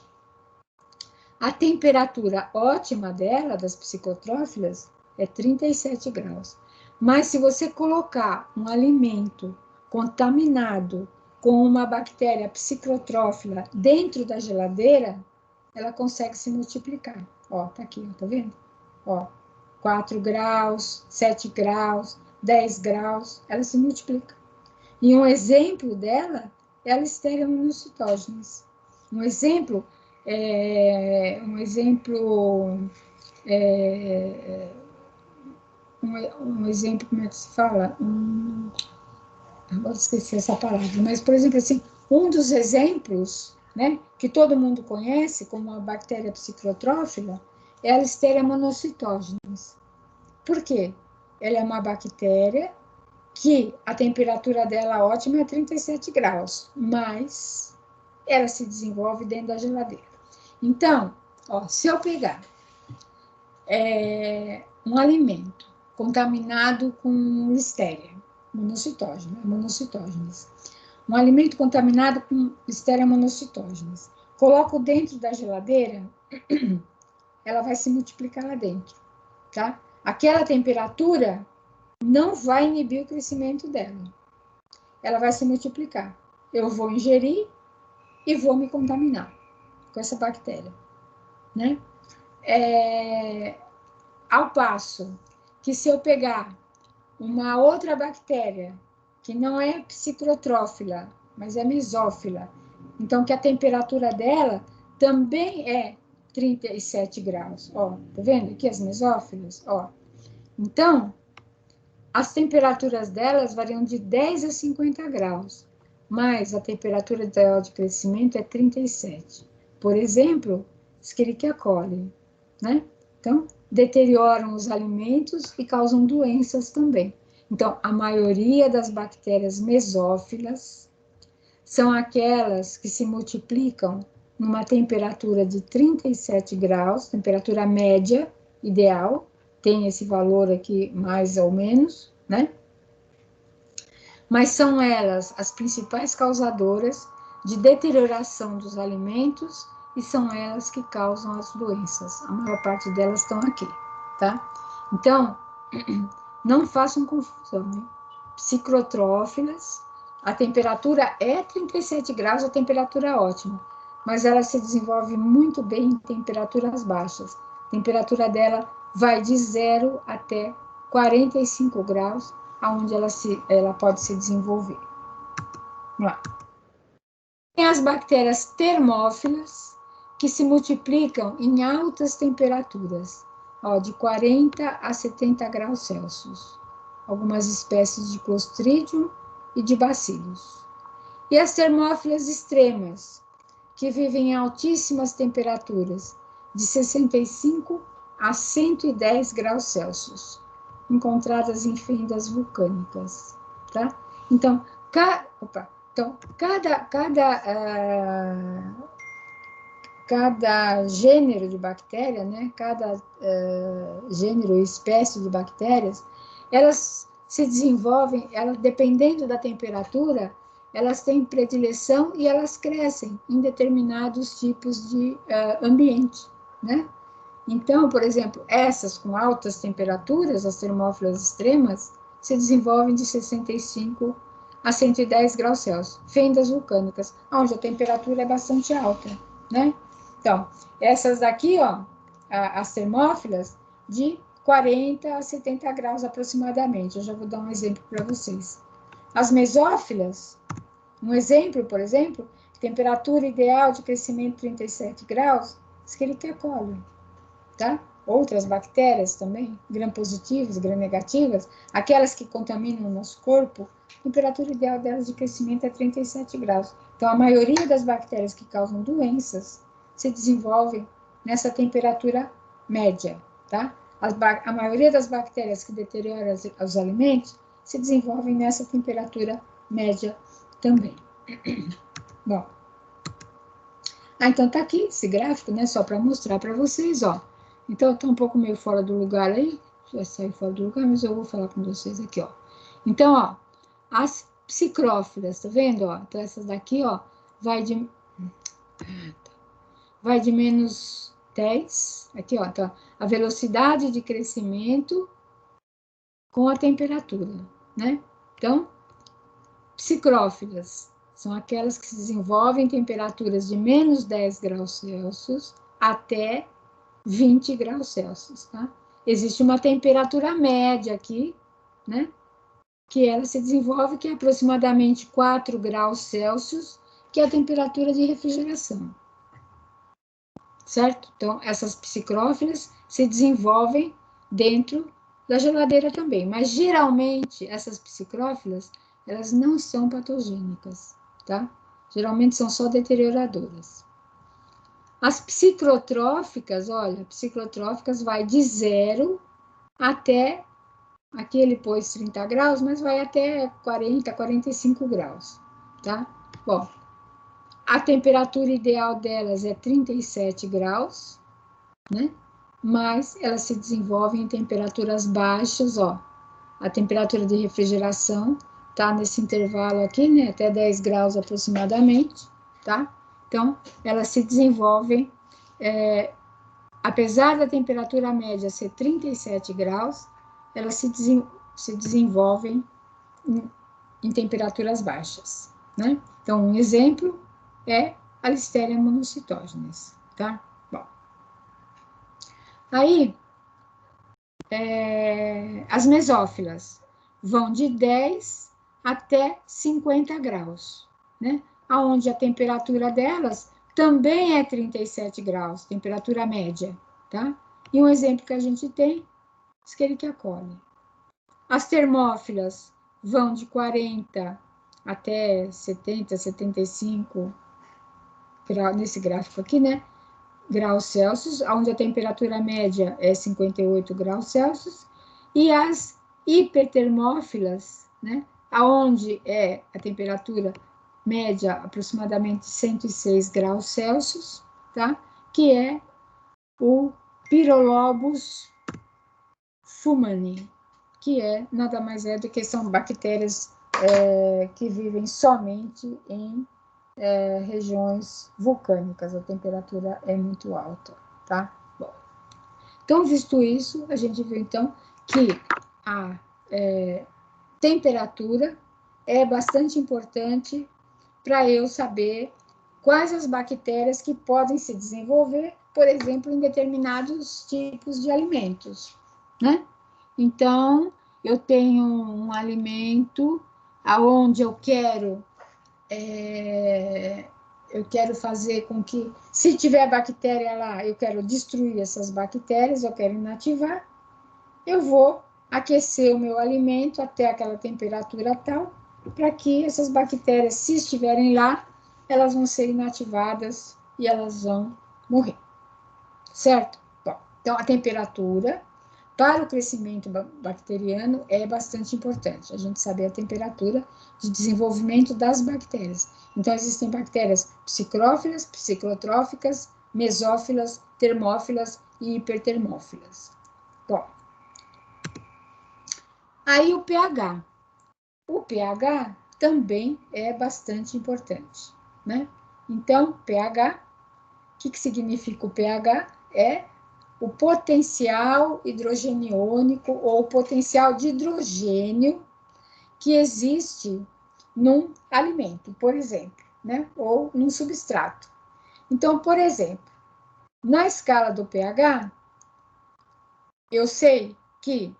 a temperatura ótima dela, das psicotrófilas, é 37 graus. Mas se você colocar um alimento contaminado com uma bactéria psicrotrófila dentro da geladeira, ela consegue se multiplicar. Ó, tá aqui, tá vendo? Ó, 4 graus, 7 graus, 10 graus, ela se multiplica. E um exemplo dela é a Listeria monocytogenes. Um exemplo, como é que se fala? Agora esqueci essa palavra, mas, por exemplo, assim, um dos exemplos, né, que todo mundo conhece como a bactéria psicrotrófila é a Listeria monocytogenes. Por quê? Ela é uma bactéria que a temperatura dela ótima é 37 graus, mas ela se desenvolve dentro da geladeira. Então, ó, se eu pegar um alimento contaminado com Listeria monocytogenes, um alimento contaminado com Listeria monocytogenes, coloco dentro da geladeira, ela vai se multiplicar lá dentro, tá? Aquela temperatura não vai inibir o crescimento dela. Ela vai se multiplicar. Eu vou ingerir e vou me contaminar com essa bactéria, né? Ao passo que se eu pegar uma outra bactéria que não é psicrotrófila, mas é mesófila, então que a temperatura dela também é 37 graus. Ó, tá vendo aqui as mesófilas? Ó. Então, as temperaturas delas variam de 10 a 50 graus, mas a temperatura ideal de crescimento é 37. Por exemplo, Escherichia coli, né? Então, deterioram os alimentos e causam doenças também. Então, a maioria das bactérias mesófilas são aquelas que se multiplicam numa temperatura de 37 graus, temperatura média ideal, tem esse valor aqui mais ou menos, né? Mas são elas as principais causadoras de deterioração dos alimentos e são elas que causam as doenças. A maior parte delas estão aqui, tá? Então, não façam confusão, né? Psicrotrófilas, a temperatura é 37 graus, a temperatura é ótima, mas ela se desenvolve muito bem em temperaturas baixas. A temperatura dela vai de 0 até 45 graus, aonde ela pode se desenvolver. Vamos lá. Tem as bactérias termófilas, que se multiplicam em altas temperaturas, ó, de 40 a 70 graus Celsius. Algumas espécies de Clostridium e de bacilos. E as termófilas extremas, que vivem em altíssimas temperaturas, de 65 a 110 graus Celsius, encontradas em fendas vulcânicas, tá? Então, cada gênero de bactéria, né? Cada gênero e espécie de bactérias, elas se desenvolvem, dependendo da temperatura, elas têm predileção e elas crescem em determinados tipos de ambiente, né? Então, por exemplo, essas com altas temperaturas, as termófilas extremas, se desenvolvem de 65 a 110 graus Celsius, fendas vulcânicas, onde a temperatura é bastante alta, né? Então, essas daqui, ó, as termófilas, de 40 a 70 graus aproximadamente. Eu já vou dar um exemplo para vocês. As mesófilas, um exemplo, por exemplo, temperatura ideal de crescimento 37 graus, Escherichia coli, tá? Outras bactérias também, gram-positivas, gram-negativas, aquelas que contaminam o nosso corpo, temperatura ideal delas de crescimento é 37 graus. Então, a maioria das bactérias que causam doenças se desenvolvem nessa temperatura média, tá? A maioria das bactérias que deterioram os alimentos se desenvolvem nessa temperatura média também. Bom, então tá aqui esse gráfico, né, só para mostrar para vocês, ó. Então tá um pouco meio fora do lugar aí, já saiu fora do lugar, mas eu vou falar com vocês aqui, ó. Então, ó, as psicrófilas, tá vendo, ó? Então essas daqui, ó, vai de menos 10, aqui, ó, então, a velocidade de crescimento com a temperatura, né? Então, psicrófilas são aquelas que se desenvolvem em temperaturas de menos 10 graus Celsius até 20 graus Celsius, tá? Existe uma temperatura média aqui, né? Que ela se desenvolve, que é aproximadamente 4 graus Celsius, que é a temperatura de refrigeração. Certo? Então, essas psicrófilas se desenvolvem dentro da geladeira também, mas geralmente essas psicrófilas, elas não são patogênicas, tá? Geralmente são só deterioradoras. As psicrotróficas, olha, psicrotróficas vai de 0 até, aqui ele pôs 30 graus, mas vai até 40, 45 graus, tá? Bom, a temperatura ideal delas é 37 graus, né? Mas elas se desenvolvem em temperaturas baixas, ó. A temperatura de refrigeração tá nesse intervalo aqui, né? Até 10 graus aproximadamente, tá? Então, elas se desenvolvem, apesar da temperatura média ser 37 graus, elas se desenvolvem em temperaturas baixas, né? Então, um exemplo é a Listeria monocytogenes, tá? Bom. Aí, as mesófilas vão de 10 até 50 graus, né? Onde a temperatura delas também é 37 graus, temperatura média, tá? E um exemplo que a gente tem, Escherichia coli. As termófilas vão de 40 até 70, 75 graus, nesse gráfico aqui, né? Graus Celsius, onde a temperatura média é 58 graus Celsius, e as hipertermófilas, né? Onde é a temperatura média aproximadamente 106 graus Celsius, tá? Que é o Pyrolobus fumani, que nada mais é do que são bactérias que vivem somente em regiões vulcânicas, a temperatura é muito alta, tá? Bom, então, visto isso, a gente viu, então, que a temperatura é bastante importante para eu saber quais as bactérias que podem se desenvolver, por exemplo, em determinados tipos de alimentos, né? Então, eu tenho um alimento aonde eu quero fazer com que, se tiver bactéria lá, eu quero destruir essas bactérias, eu quero inativar, eu vou aquecer o meu alimento até aquela temperatura tal, para que essas bactérias, se estiverem lá, elas vão ser inativadas e elas vão morrer, certo? Bom, então, a temperatura para o crescimento bacteriano é bastante importante, a gente saber a temperatura de desenvolvimento das bactérias. Então, existem bactérias psicrófilas, psicotróficas, mesófilas, termófilas e hipertermófilas. Bom, aí o pH. O pH também é bastante importante, né? Então, pH, o que significa o pH? É o potencial hidrogeniônico ou o potencial de hidrogênio que existe num alimento, por exemplo, né? Ou num substrato. Então, por exemplo, na escala do pH, eu sei que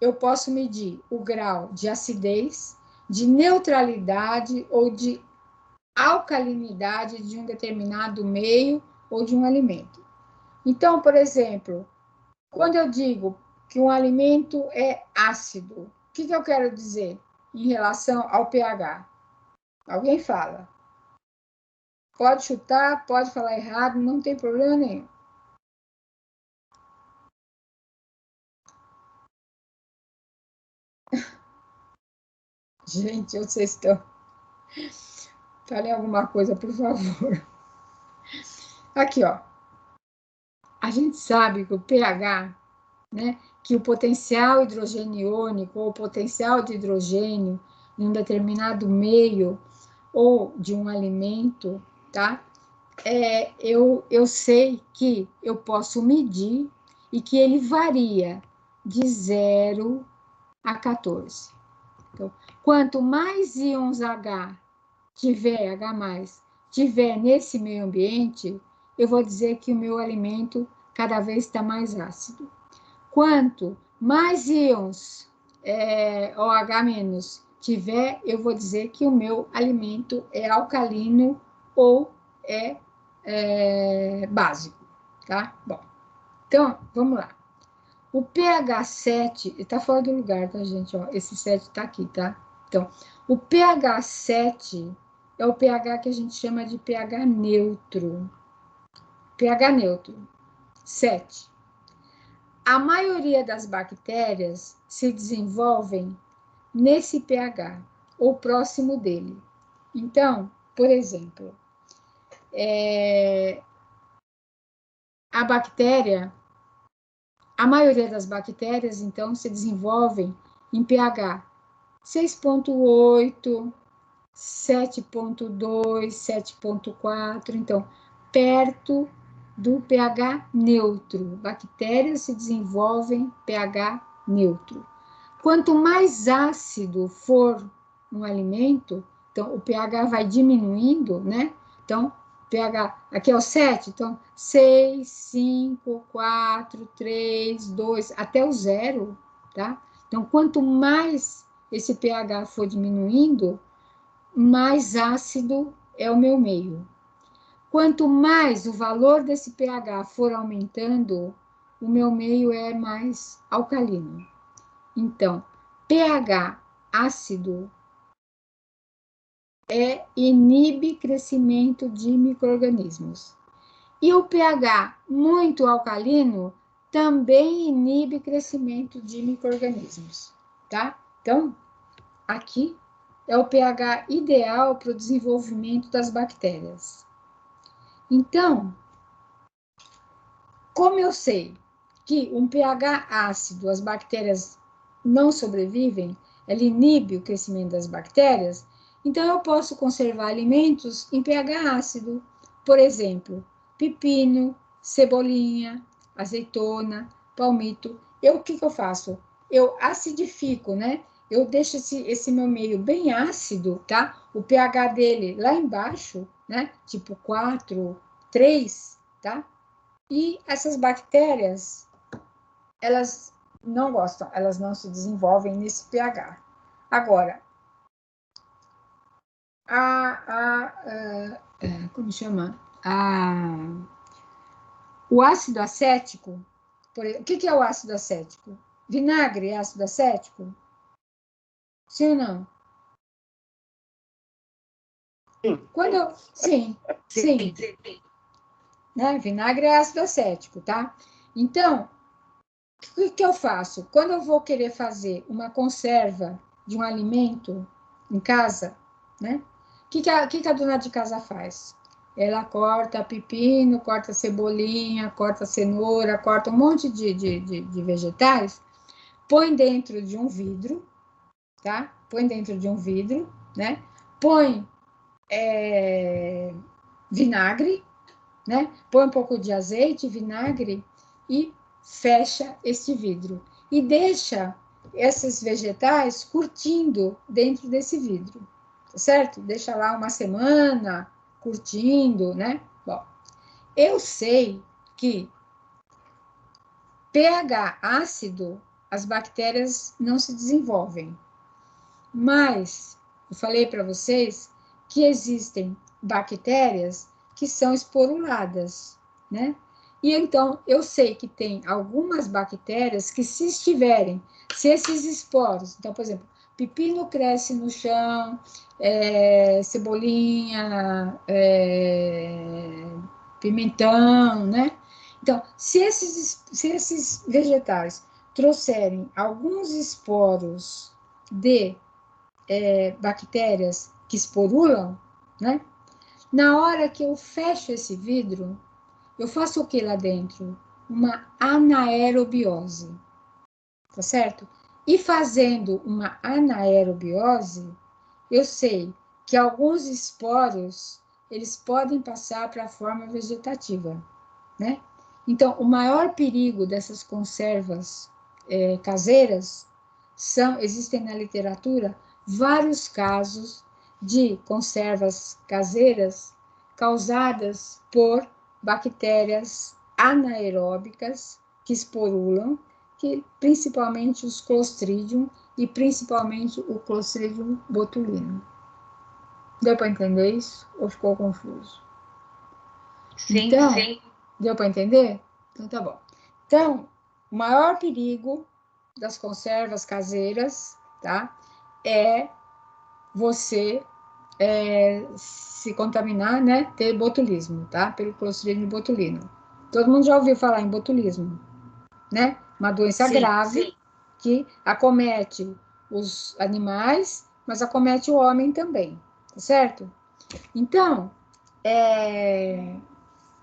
eu posso medir o grau de acidez, de neutralidade ou de alcalinidade de um determinado meio ou de um alimento. Então, por exemplo, quando eu digo que um alimento é ácido, o que eu quero dizer em relação ao pH? Alguém fala. Pode chutar, pode falar errado, não tem problema nenhum. Gente, vocês estão... Falem alguma coisa, por favor. Aqui, ó. A gente sabe que o pH, né, que o potencial hidrogeniônico ou o potencial de hidrogênio em um determinado meio ou de um alimento, tá? Eu sei que eu posso medir e que ele varia de 0 a 14. Então, quanto mais íons H tiver, H+, tiver nesse meio ambiente, eu vou dizer que o meu alimento cada vez está mais ácido. Quanto mais íons OH- tiver, eu vou dizer que o meu alimento é alcalino ou é básico, tá? Bom, então, vamos lá. O pH 7, está fora do lugar, tá, gente? Ó, esse 7 está aqui, tá? Então, o pH 7 é o pH que a gente chama de pH neutro. pH neutro, 7. A maioria das bactérias se desenvolvem nesse pH, ou próximo dele. Então, por exemplo, a maioria das bactérias, então, se desenvolvem em pH 6,8, 7,2, 7,4, então, perto do pH neutro. Bactérias se desenvolvem pH neutro. Quanto mais ácido for um alimento, então o pH vai diminuindo, né? Então, pH, aqui é o 7, então 6, 5, 4, 3, 2, até o 0, tá? Então, quanto mais esse pH for diminuindo, mais ácido é o meu meio. Quanto mais o valor desse pH for aumentando, o meu meio é mais alcalino. Então, pH ácido inibe crescimento de micro-organismos. E o pH muito alcalino também inibe crescimento de micro-organismos, tá? Então, aqui é o pH ideal para o desenvolvimento das bactérias. Então, como eu sei que um pH ácido, as bactérias não sobrevivem, ela inibe o crescimento das bactérias, então eu posso conservar alimentos em pH ácido. Por exemplo, pepino, cebolinha, azeitona, palmito. O que eu faço? Eu acidifico, né? Eu deixo esse meu meio bem ácido, tá? O pH dele lá embaixo, né? Tipo 4, 3, tá? E essas bactérias, elas não gostam, elas não se desenvolvem nesse pH. Agora, como chama? O ácido acético, o que é o ácido acético? Vinagre é ácido acético? Sim ou não? Sim. Né? Vinagre é ácido acético, tá? Então, o que eu faço? Quando eu vou querer fazer uma conserva de um alimento em casa, né? O que a dona de casa faz? Ela corta pepino, corta cebolinha, corta cenoura, corta um monte de vegetais, põe dentro de um vidro, tá? Põe dentro de um vidro, né? Põe vinagre, né? Põe um pouco de azeite, vinagre e fecha este vidro. E deixa esses vegetais curtindo dentro desse vidro, tá certo? Deixa lá uma semana curtindo, né? Bom, eu sei que pH ácido, as bactérias não se desenvolvem. Mas eu falei para vocês que existem bactérias que são esporuladas, né? E então eu sei que tem algumas bactérias que, se esses esporos, então, por exemplo, pepino cresce no chão, cebolinha, pimentão, né? Então, se esses vegetais trouxerem alguns esporos de bactérias que esporulam, né? Na hora que eu fecho esse vidro, eu faço o que lá dentro? Uma anaerobiose, tá certo? E fazendo uma anaerobiose, eu sei que alguns esporos, eles podem passar para a forma vegetativa, né? Então, o maior perigo dessas conservas caseiras existem na literatura vários casos de conservas caseiras causadas por bactérias anaeróbicas que esporulam, que principalmente os Clostridium e principalmente o Clostridium botulinum. Deu para entender isso ou ficou confuso? Sim, então, sim. Deu para entender? Então tá bom. Então, o maior perigo das conservas caseiras, tá? É você se contaminar, né? Ter botulismo, tá? Pelo Clostridium botulinum. Todo mundo já ouviu falar em botulismo, né? Uma doença grave que acomete os animais, mas acomete o homem também, tá certo? Então,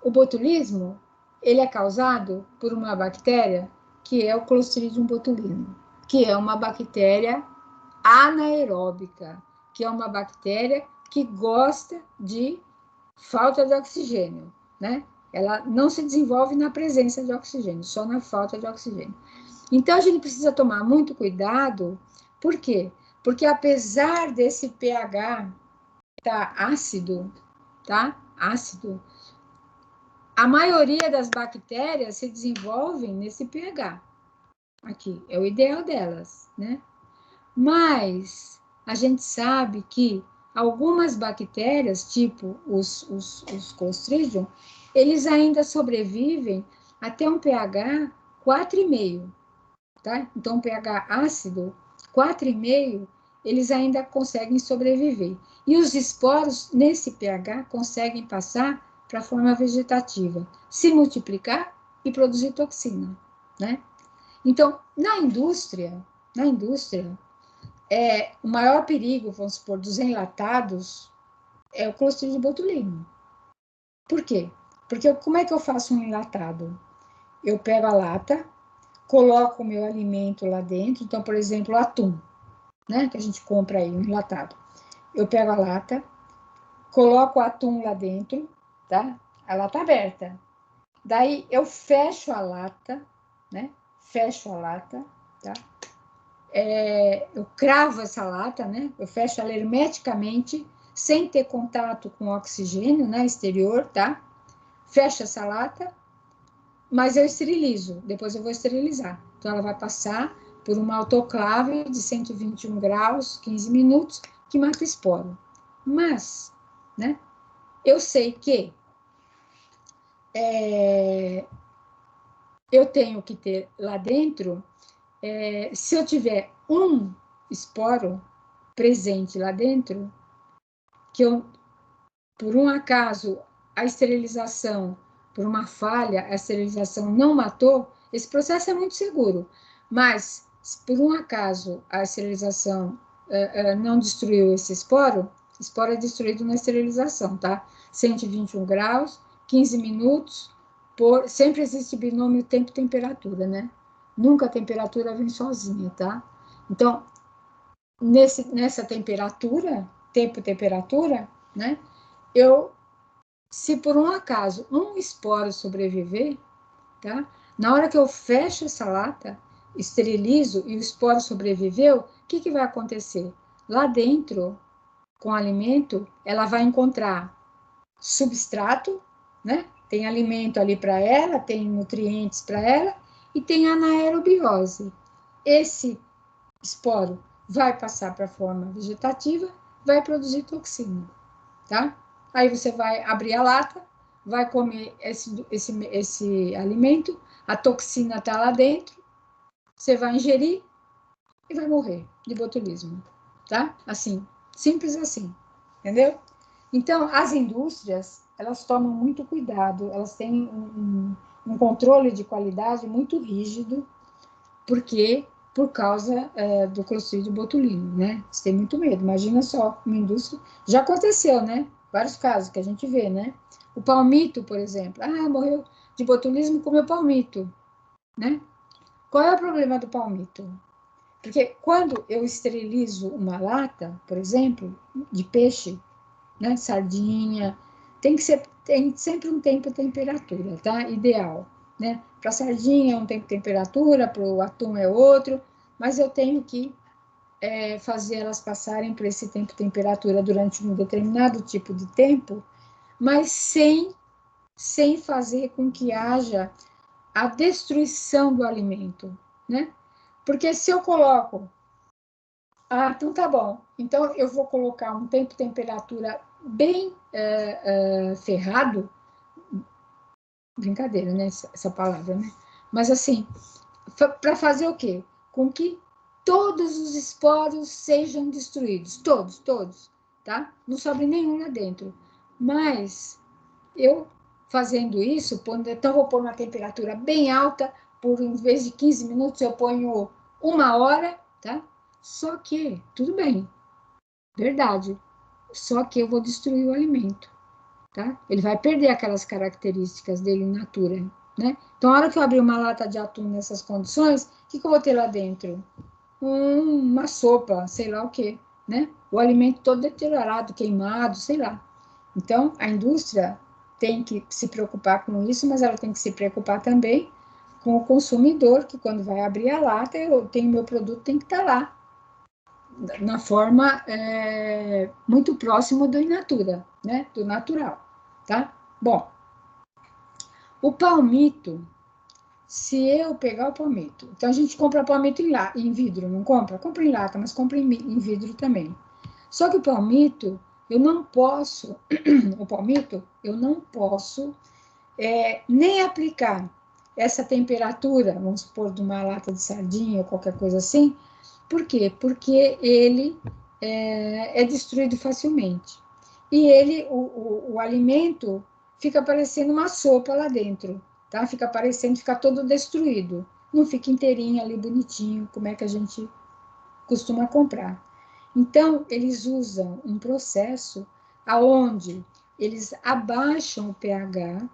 o botulismo, ele é causado por uma bactéria que é o Clostridium botulinum, que é uma bactéria anaeróbica, que é uma bactéria que gosta de falta de oxigênio, né? Ela não se desenvolve na presença de oxigênio, só na falta de oxigênio. Então, a gente precisa tomar muito cuidado, por quê? Porque apesar desse pH estar ácido, tá? Ácido, a maioria das bactérias se desenvolvem nesse pH. Aqui, é o ideal delas, né? Mas a gente sabe que algumas bactérias, tipo os Clostridium, eles ainda sobrevivem até um pH 4,5, tá? Então, pH ácido 4,5, eles ainda conseguem sobreviver. E os esporos, nesse pH, conseguem passar para a forma vegetativa, se multiplicar e produzir toxina, né? Então, na indústria, o maior perigo, vamos supor, dos enlatados é o Clostridium botulinum. Por quê? Porque como é que eu faço um enlatado? Eu pego a lata, coloco o meu alimento lá dentro, então, por exemplo, o atum, né, que a gente compra aí, um enlatado. Eu pego a lata, coloco o atum lá dentro, tá? A lata aberta. Daí eu fecho a lata, né? Fecho a lata, tá? Eu cravo essa lata, né? Eu fecho ela hermeticamente, sem ter contato com o oxigênio, né? Exterior, tá? Fecho essa lata, mas eu esterilizo. Depois eu vou esterilizar. Então, ela vai passar por uma autoclave de 121 graus, 15 minutos, que mata esporo. Mas, né? Eu sei que eu tenho que ter lá dentro, se eu tiver um esporo presente lá dentro, que eu por um acaso, a esterilização, por uma falha, a esterilização não matou, esse processo é muito seguro. Mas, se por um acaso a esterilização não destruiu esse esporo é destruído na esterilização, tá? 121 graus, 15 minutos, sempre existe binômio tempo-temperatura, né? Nunca a temperatura vem sozinha, tá? Então, nessa temperatura, tempo-temperatura, né? Se por um acaso um esporo sobreviver, tá? Na hora que eu fecho essa lata, esterilizo e o esporo sobreviveu, o que vai acontecer? Lá dentro, com o alimento, ela vai encontrar substrato, né? Tem alimento ali para ela, tem nutrientes para ela e tem anaerobiose. Esse esporo vai passar para a forma vegetativa, vai produzir toxina, tá? Aí você vai abrir a lata, vai comer esse alimento, a toxina está lá dentro, você vai ingerir e vai morrer de botulismo, tá? Assim, simples assim, entendeu? Então, as indústrias, elas tomam muito cuidado, elas têm um controle de qualidade muito rígido, por causa do Clostridium botulinum, né? Você tem muito medo. Imagina só, uma indústria... Já aconteceu, né? Vários casos que a gente vê, né? O palmito, por exemplo. Ah, morreu de botulismo e comeu palmito, né? Qual é o problema do palmito? Porque quando eu esterilizo uma lata, por exemplo, de peixe, né? Sardinha, tem sempre um tempo e temperatura, tá? Ideal, né? Para sardinha é um tempo e temperatura, para o atum é outro, mas eu tenho que fazer elas passarem por esse tempo e temperatura durante um determinado tipo de tempo, mas sem fazer com que haja a destruição do alimento, né? Porque se eu coloco, então tá bom, então eu vou colocar um tempo e temperatura bem ferrado, brincadeira, né, essa palavra, né? Mas assim, para fazer o quê? Com que todos os esporos sejam destruídos, todos, tá? Não sobre nenhum lá dentro. Mas eu fazendo isso, então vou pôr uma temperatura bem alta, em vez de 15 minutos, eu ponho 1 hora, tá? Só que, tudo bem, verdade, só que eu vou destruir o alimento, tá? Ele vai perder aquelas características dele in natura, né? Então, na hora que eu abrir uma lata de atum nessas condições, o que eu vou ter lá dentro? Uma sopa, sei lá o quê, né? O alimento todo deteriorado, queimado, sei lá. Então, a indústria tem que se preocupar com isso, mas ela tem que se preocupar também com o consumidor, que quando vai abrir a lata, meu produto tem que estar lá, na forma muito próximo do in natura, né? Do natural, tá? Bom, o palmito, se eu pegar o palmito, então a gente compra palmito em vidro, não compra? Compra em lata, mas compra em vidro também. Só que o palmito, eu não posso, nem aplicar essa temperatura, vamos supor, de uma lata de sardinha ou qualquer coisa assim. Por quê? Porque ele é destruído facilmente. E o alimento fica parecendo uma sopa lá dentro, tá? Fica todo destruído. Não fica inteirinho ali, bonitinho, como é que a gente costuma comprar. Então, eles usam um processo aonde eles abaixam o pH.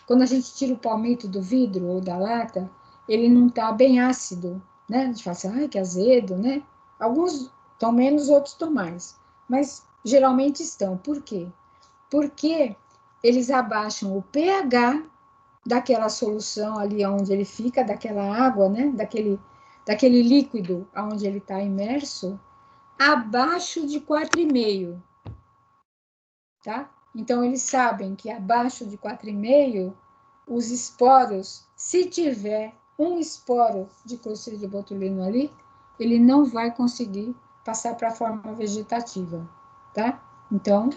Quando a gente tira o palmito do vidro ou da lata, ele não está bem ácido, né? A gente fala assim, ai, que azedo, né? Alguns estão menos, outros estão mais. Mas geralmente estão. Por quê? Porque eles abaixam o pH daquela solução ali onde ele fica, daquela água, né? Daquele líquido onde ele está imerso, abaixo de 4,5, tá? Então, eles sabem que abaixo de 4,5, os esporos, se tiver um esporo de Clostridium botulinum ali, ele não vai conseguir passar para a forma vegetativa, tá? Então,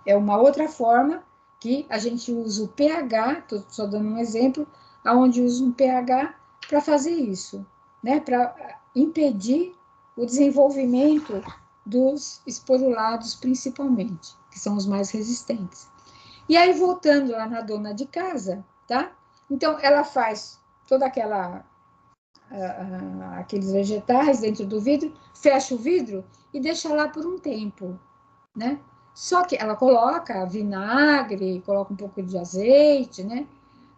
é uma outra forma que a gente usa o pH, estou só dando um exemplo, onde usa um pH para fazer isso, né? Para impedir o desenvolvimento dos esporulados, principalmente, que que são os mais resistentes. E aí, voltando lá na dona de casa, tá? Então, ela faz toda aqueles vegetais dentro do vidro, fecha o vidro e deixa lá por um tempo, né? Só que ela coloca vinagre, coloca um pouco de azeite, né?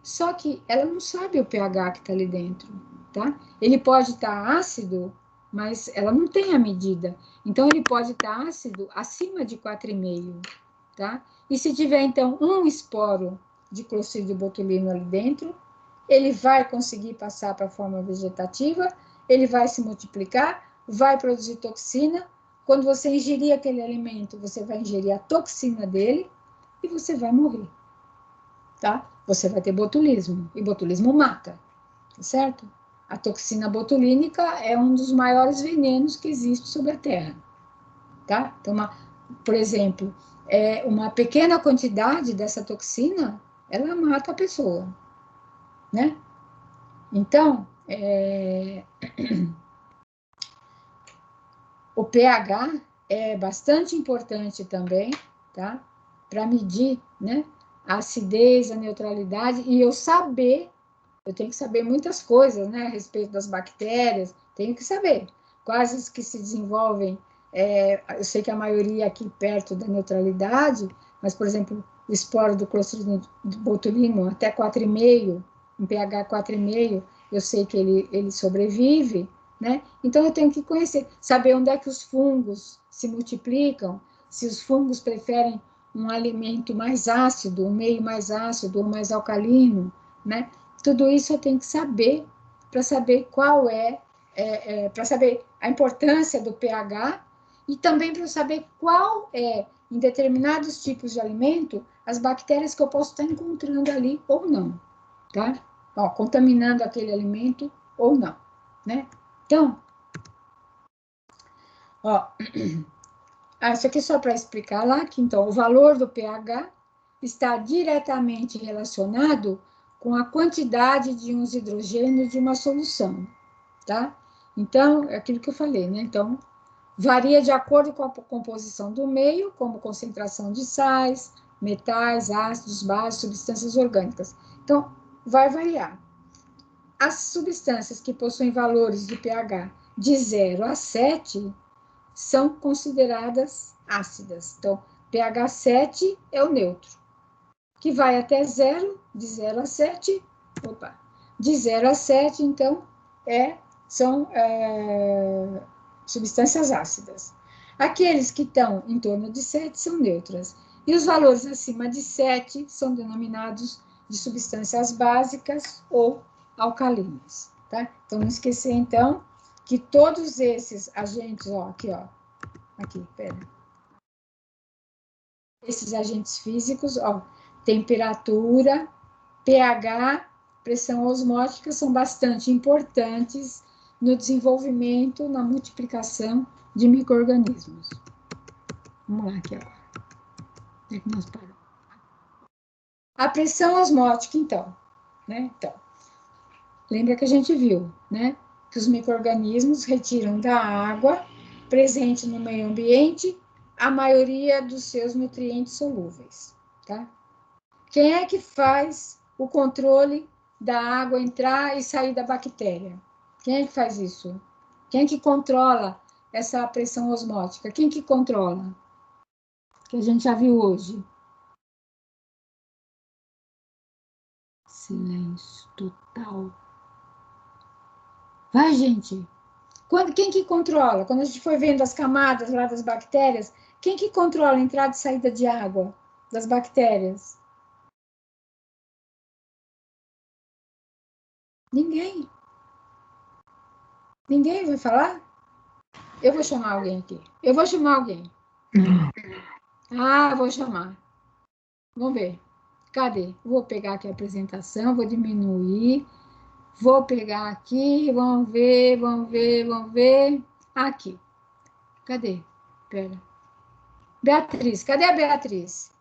Só que ela não sabe o pH que está ali dentro, tá? Ele pode estar ácido, mas ela não tem a medida. Então, ele pode estar ácido acima de 4,5, tá? E se tiver, então, um esporo de Clostridium botulinum ali dentro, ele vai conseguir passar para a forma vegetativa, ele vai se multiplicar, vai produzir toxina. Quando você ingerir aquele alimento, você vai ingerir a toxina dele e você vai morrer, tá? Você vai ter botulismo, e botulismo mata, tá certo? A toxina botulínica é um dos maiores venenos que existe sobre a Terra, tá? Então, por exemplo, uma pequena quantidade dessa toxina, ela mata a pessoa, né? Então, o pH é bastante importante também, tá? Para medir, né? A acidez, a neutralidade, e eu tenho que saber muitas coisas, né? A respeito das bactérias, tenho que saber quais as que se desenvolvem. Eu sei que a maioria aqui perto da neutralidade, mas, por exemplo, o esporo do Clostridium botulinum até 4,5, um pH 4,5, eu sei que ele sobrevive, né? Então, eu tenho que conhecer, saber onde é que os fungos se multiplicam, se os fungos preferem um alimento mais ácido, um meio mais ácido ou mais alcalino, né? Tudo isso eu tenho que saber para saber para saber a importância do pH e também para saber qual em determinados tipos de alimento, as bactérias que eu posso estar encontrando ali ou não, tá? Ó, contaminando aquele alimento ou não, né? Então, ó, isso aqui é só para explicar lá que, então, o valor do pH está diretamente relacionado com a quantidade de íons hidrogênio de uma solução, tá? Então, é aquilo que eu falei, né? Então, varia de acordo com a composição do meio, como concentração de sais, metais, ácidos, bases, substâncias orgânicas. Então, vai variar. As substâncias que possuem valores de pH de 0 a 7 são consideradas ácidas. Então, pH 7 é o neutro, que vai até 0, de 0 a 7, de 0 a 7, então, são substâncias ácidas. Aqueles que estão em torno de 7 são neutras. E os valores acima de 7 são denominados de substâncias básicas ou alcalinas, tá? Então, não esquecer, então, que todos esses agentes, esses agentes físicos, temperatura, pH, pressão osmótica, são bastante importantes no desenvolvimento, na multiplicação de micro-organismos. Vamos lá aqui agora. Onde é que nós paramos? A pressão osmótica, então, né? Então, lembra que a gente viu, né? Que os micro-organismos retiram da água presente no meio ambiente a maioria dos seus nutrientes solúveis, tá? Quem é que faz o controle da água entrar e sair da bactéria? Quem é que faz isso? Quem é que controla essa pressão osmótica? Quem que controla? Que a gente já viu hoje. Silêncio total. Vai, gente. Quem que controla? Quando a gente foi vendo as camadas lá das bactérias, quem que controla a entrada e saída de água das bactérias? Ninguém. Ninguém vai falar? Eu vou chamar alguém aqui. Eu vou chamar alguém. Vou chamar. Vamos ver. Cadê? Vou pegar aqui a apresentação, vou diminuir. Vou pegar aqui, vamos ver, vamos ver, vamos ver. Aqui. Cadê? Pera. Beatriz, cadê a Beatriz?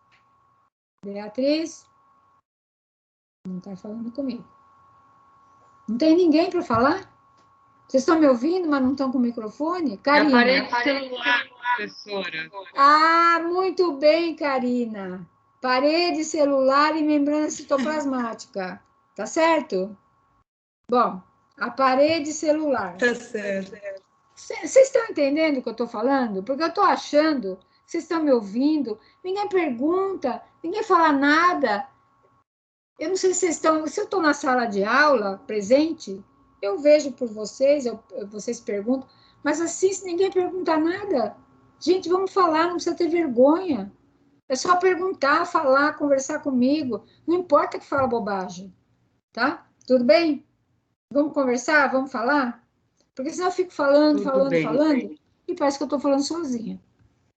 Beatriz? Não está falando comigo. Não tem ninguém para falar? Vocês estão me ouvindo, mas não estão com o microfone? Karina. Aparelho celular, professora. Ah, muito bem, Karina. Parede celular e membrana citoplasmática. Tá certo? Bom, a parede celular. Tá certo. Vocês estão entendendo o que eu estou falando? Porque eu estou achando, vocês estão me ouvindo, ninguém pergunta, ninguém fala nada. Eu não sei se vocês estão, se eu estou na sala de aula, presente, eu vejo por vocês, vocês perguntam, mas assim, se ninguém perguntar nada, gente, vamos falar, não precisa ter vergonha. É só perguntar, falar, conversar comigo, não importa que fala bobagem, tá? Tudo bem? Vamos conversar, vamos falar? Porque senão eu fico falando, falando, e parece que eu estou falando sozinha.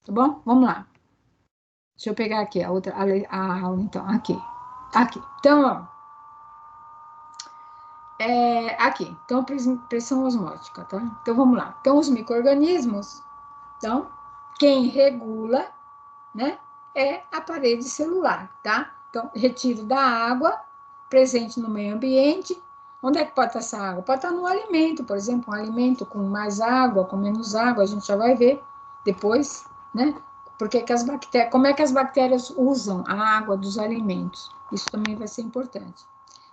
Tá bom? Vamos lá. Deixa eu pegar aqui a outra, a aula, então, aqui. Então, ó. Aqui. Então, pressão osmótica, tá? Então, vamos lá. Então, os micro-organismos, então, quem regula, né, é a parede celular, tá? Então, retiro da água presente no meio ambiente. Onde é que pode estar essa água? Pode estar no alimento, por exemplo, um alimento com mais água, com menos água, a gente já vai ver depois, né? Porque que as bactérias, como é que as bactérias usam a água dos alimentos? Isso também vai ser importante.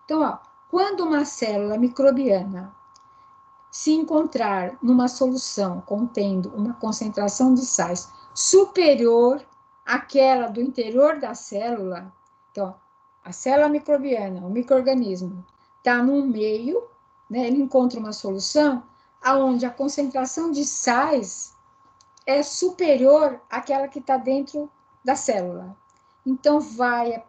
Então, ó, quando uma célula microbiana se encontrar numa solução contendo uma concentração de sais superior àquela do interior da célula, então, a célula microbiana, o micro-organismo, está no meio, né, ele encontra uma solução onde a concentração de sais é superior àquela que está dentro da célula. Então, vai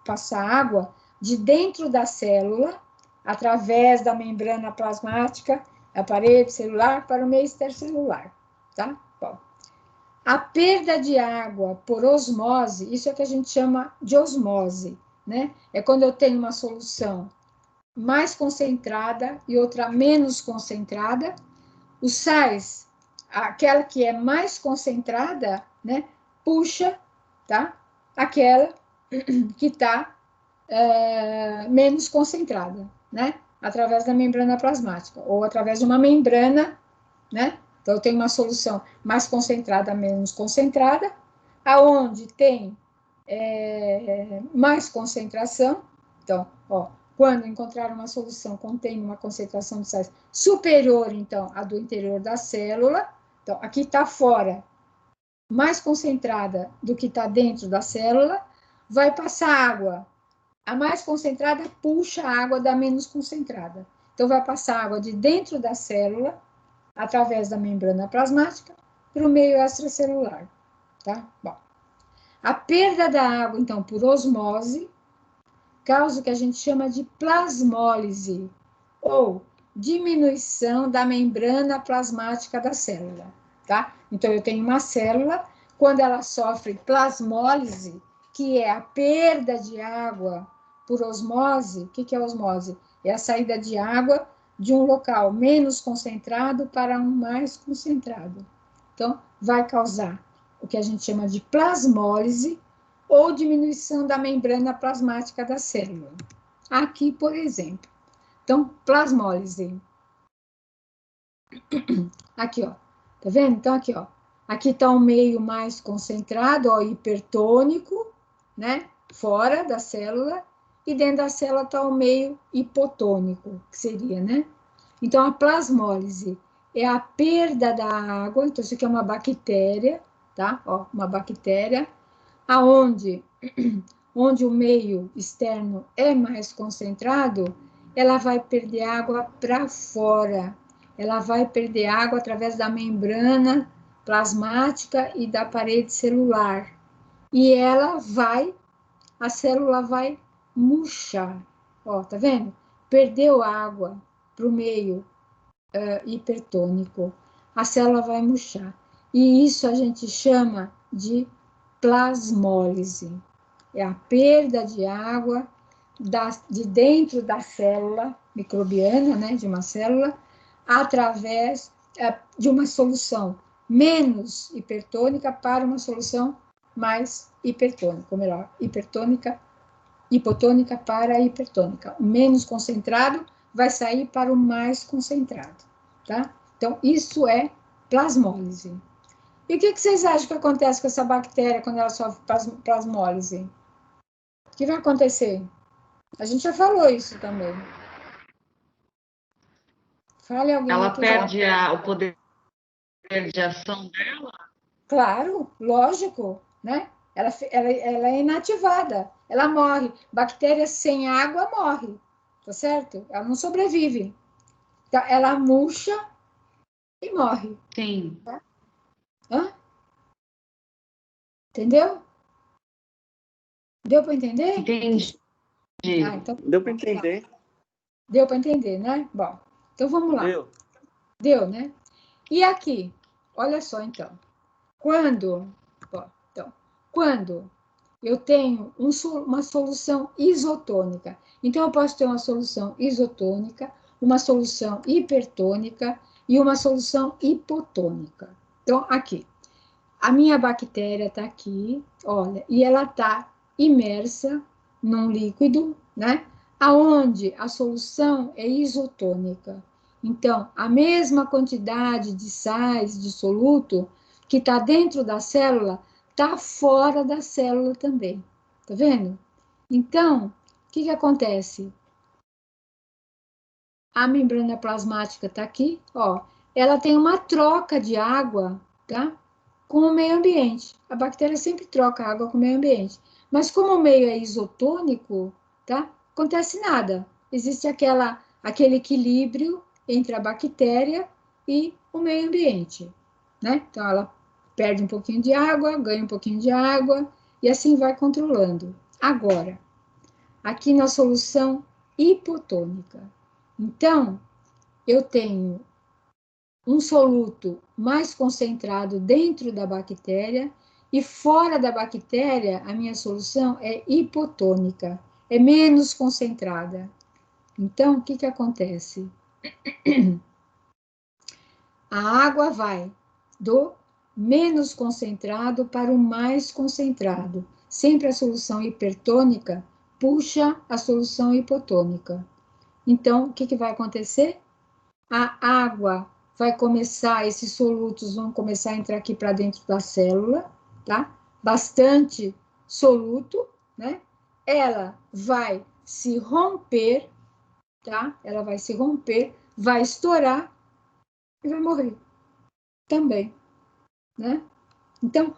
passar água de dentro da célula, através da membrana plasmática, a parede celular, para o meio extracelular, tá? Bom, a perda de água por osmose, isso é que a gente chama de osmose, né? É quando eu tenho uma solução mais concentrada e outra menos concentrada. Os sais, aquela que é mais concentrada, né, puxa, tá? Aquela que está menos concentrada, né? Através da membrana plasmática, ou através de uma membrana, né? Então, eu tenho uma solução mais concentrada, menos concentrada, aonde tem mais concentração. Então, ó, quando encontrar uma solução contém uma concentração de sais superior, então, à do interior da célula, então, aqui está fora, mais concentrada do que está dentro da célula, vai passar água. A mais concentrada puxa a água da menos concentrada. Então, vai passar água de dentro da célula, através da membrana plasmática, para o meio extracelular, tá? Bom, a perda da água, então, por osmose, causa o que a gente chama de plasmólise, ou diminuição da membrana plasmática da célula, tá? Então, eu tenho uma célula, quando ela sofre plasmólise, que é a perda de água por osmose. O que é osmose? É a saída de água de um local menos concentrado para um mais concentrado. Então, vai causar o que a gente chama de plasmólise, ou diminuição da membrana plasmática da célula. Aqui, por exemplo. Então, plasmólise. Aqui, ó. Tá vendo? Então, aqui, ó. Aqui está um meio mais concentrado, ó, hipertônico, né? Fora da célula. E dentro da célula está o meio hipotônico, que seria, né? Então, a plasmólise é a perda da água. Então, isso aqui é uma bactéria, tá? Ó, uma bactéria onde o meio externo é mais concentrado, ela vai perder água para fora. Ela vai perder água através da membrana plasmática e da parede celular. E a célula vai murchar. Ó, tá vendo? Perdeu água para o meio hipertônico. A célula vai murchar. E isso a gente chama de plasmólise. É a perda de água de dentro da célula microbiana, né, de uma célula, através de uma solução menos hipertônica para uma solução mais hipertônica, ou melhor, hipotônica para hipertônica. O menos concentrado vai sair para o mais concentrado, tá? Então, isso é plasmólise. E o que vocês acham que acontece com essa bactéria quando ela sofre plasmólise? O que vai acontecer? A gente já falou isso também. Fale alguém. Ela perde o poder de ação dela? Claro, lógico, né? Ela é inativada, ela morre. Bactéria sem água morre, tá certo? Ela não sobrevive. Então, ela murcha e morre. Sim. Hã? Entendeu? Deu para entender? Entendi. Então, Deu para entender? deu para entender, né? Bom, então vamos lá. Deu, né? E aqui, olha só então. Quando eu tenho uma solução isotônica, então eu posso ter uma solução isotônica, uma solução hipertônica e uma solução hipotônica. Então, aqui, a minha bactéria está aqui, olha, e ela está imersa num líquido, né? Aonde a solução é isotônica. Então, a mesma quantidade de sais, de soluto, que está dentro da célula, está fora da célula também. Tá vendo? Então, o que acontece? A membrana plasmática está aqui, ó. Ela tem uma troca de água, tá? Com o meio ambiente. A bactéria sempre troca água com o meio ambiente. Mas como o meio é isotônico, tá? Acontece nada. Existe aquele equilíbrio entre a bactéria e o meio ambiente, né? Então, ela perde um pouquinho de água, ganha um pouquinho de água, e assim vai controlando. Agora, aqui na solução hipotônica. Então, eu tenho um soluto mais concentrado dentro da bactéria e fora da bactéria, a minha solução é hipotônica, é menos concentrada. Então, o que acontece? A água vai do menos concentrado para o mais concentrado. Sempre a solução hipertônica puxa a solução hipotônica. Então, o que vai acontecer? A água vai começar, esses solutos vão começar a entrar aqui para dentro da célula, tá? Bastante soluto, né? Ela vai se romper, tá? Ela vai se romper, vai estourar e vai morrer também, né? Então,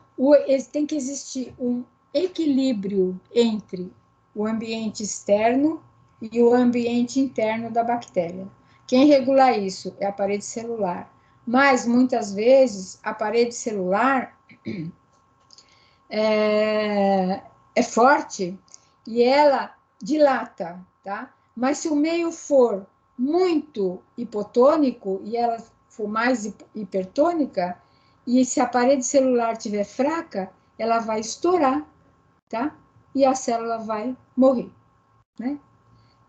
tem que existir um equilíbrio entre o ambiente externo e o ambiente interno da bactéria. Quem regula isso é a parede celular. Mas, muitas vezes, a parede celular é forte e ela dilata, tá? Mas se o meio for muito hipotônico e ela for mais hipertônica, e se a parede celular estiver fraca, ela vai estourar, tá? E a célula vai morrer, né?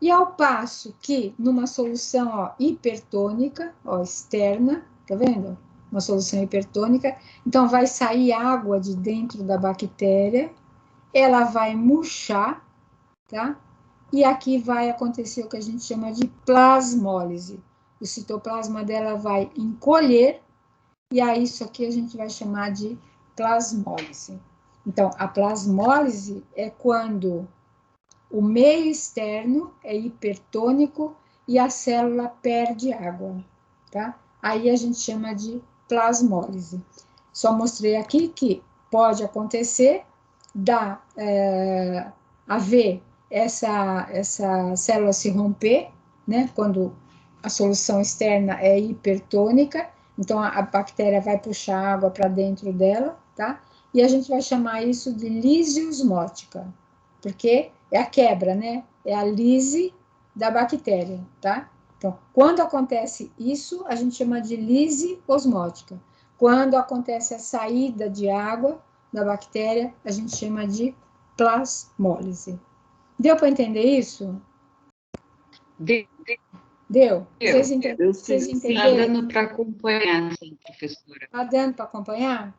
E ao passo que numa solução, ó, hipertônica, ó, externa, tá vendo? Uma solução hipertônica, então vai sair água de dentro da bactéria, ela vai murchar, tá? E aqui vai acontecer o que a gente chama de plasmólise. O citoplasma dela vai encolher, e aí isso aqui a gente vai chamar de plasmólise. Então, a plasmólise é quando o meio externo é hipertônico e a célula perde água, tá? Aí a gente chama de plasmólise. Só mostrei aqui que pode acontecer, haver essa célula se romper, né? Quando a solução externa é hipertônica, então a bactéria vai puxar água para dentro dela, tá? E a gente vai chamar isso de lise osmótica, porque é a quebra, né? É a lise da bactéria, tá? Então, quando acontece isso, a gente chama de lise osmótica. Quando acontece a saída de água da bactéria, a gente chama de plasmólise. Deu para entender isso? Deu? Vocês entenderam? Está dando para acompanhar, sim, professora. Está dando para acompanhar?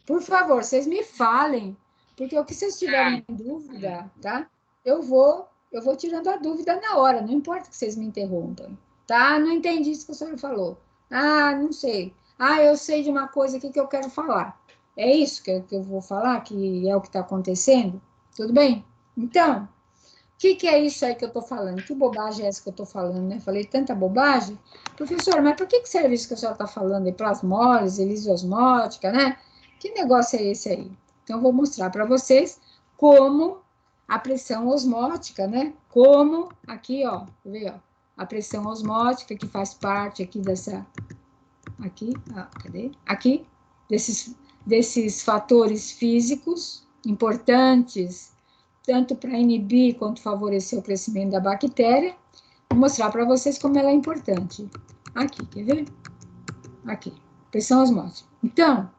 Por favor, vocês me falem, porque o que vocês tiverem em dúvida, tá? Eu vou eu vou tirando a dúvida na hora, não importa que vocês me interrompam, tá? Não entendi isso que a senhora falou. Ah, não sei. Ah, eu sei de uma coisa aqui que eu quero falar. É isso que eu vou falar, que é o que está acontecendo? Tudo bem? Então, o que é isso aí que eu estou falando? Que bobagem é essa que eu estou falando, né? Falei tanta bobagem. Professora, mas para que serve isso que a senhora está falando? Plasmólise, lisosmótica, né? Que negócio é esse aí? Então, eu vou mostrar para vocês como a pressão osmótica, né? Como aqui, ó, vê, ó, a pressão osmótica que faz parte aqui dessa, aqui, cadê? Aqui, desses fatores físicos importantes, tanto para inibir quanto favorecer o crescimento da bactéria. Vou mostrar para vocês como ela é importante. Aqui, quer ver? Aqui, pressão osmótica. Então,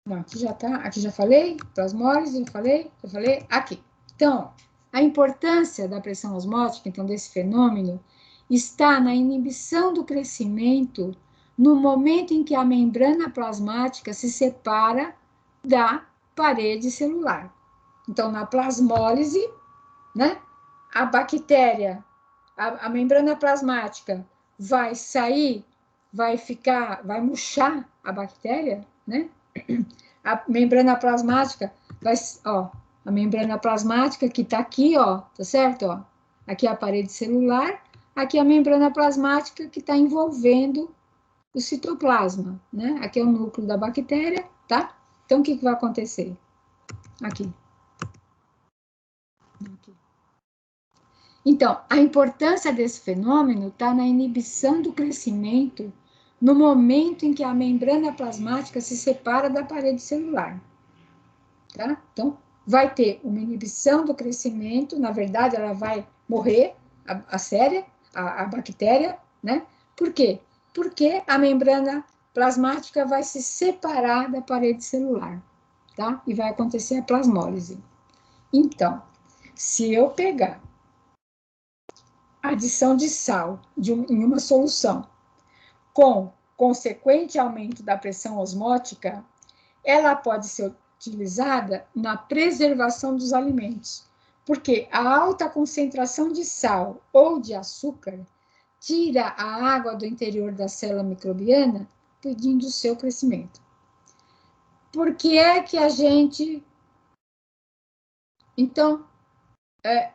não, aqui já tá, aqui já falei, plasmólise, já falei, aqui. Então, a importância da pressão osmótica, então, desse fenômeno, está na inibição do crescimento no momento em que a membrana plasmática se separa da parede celular. Então, na plasmólise, né, a bactéria, a membrana plasmática vai sair, vai murchar a bactéria, né? A membrana plasmática vai, ó, a membrana plasmática que está aqui, ó, tá certo? Ó, aqui é a parede celular, aqui é a membrana plasmática que está envolvendo o citoplasma, né? Aqui é o núcleo da bactéria, tá? Então, o que vai acontecer? Aqui. Então, a importância desse fenômeno está na inibição do crescimento no momento em que a membrana plasmática se separa da parede celular. Tá? Então, vai ter uma inibição do crescimento, na verdade, ela vai morrer, a bactéria, né? Por quê? Porque a membrana plasmática vai se separar da parede celular, tá? E vai acontecer a plasmólise. Então, se eu pegar adição de sal em uma solução com consequente aumento da pressão osmótica, ela pode ser utilizada na preservação dos alimentos, porque a alta concentração de sal ou de açúcar tira a água do interior da célula microbiana, impedindo o seu crescimento. Por que é que a gente... Então,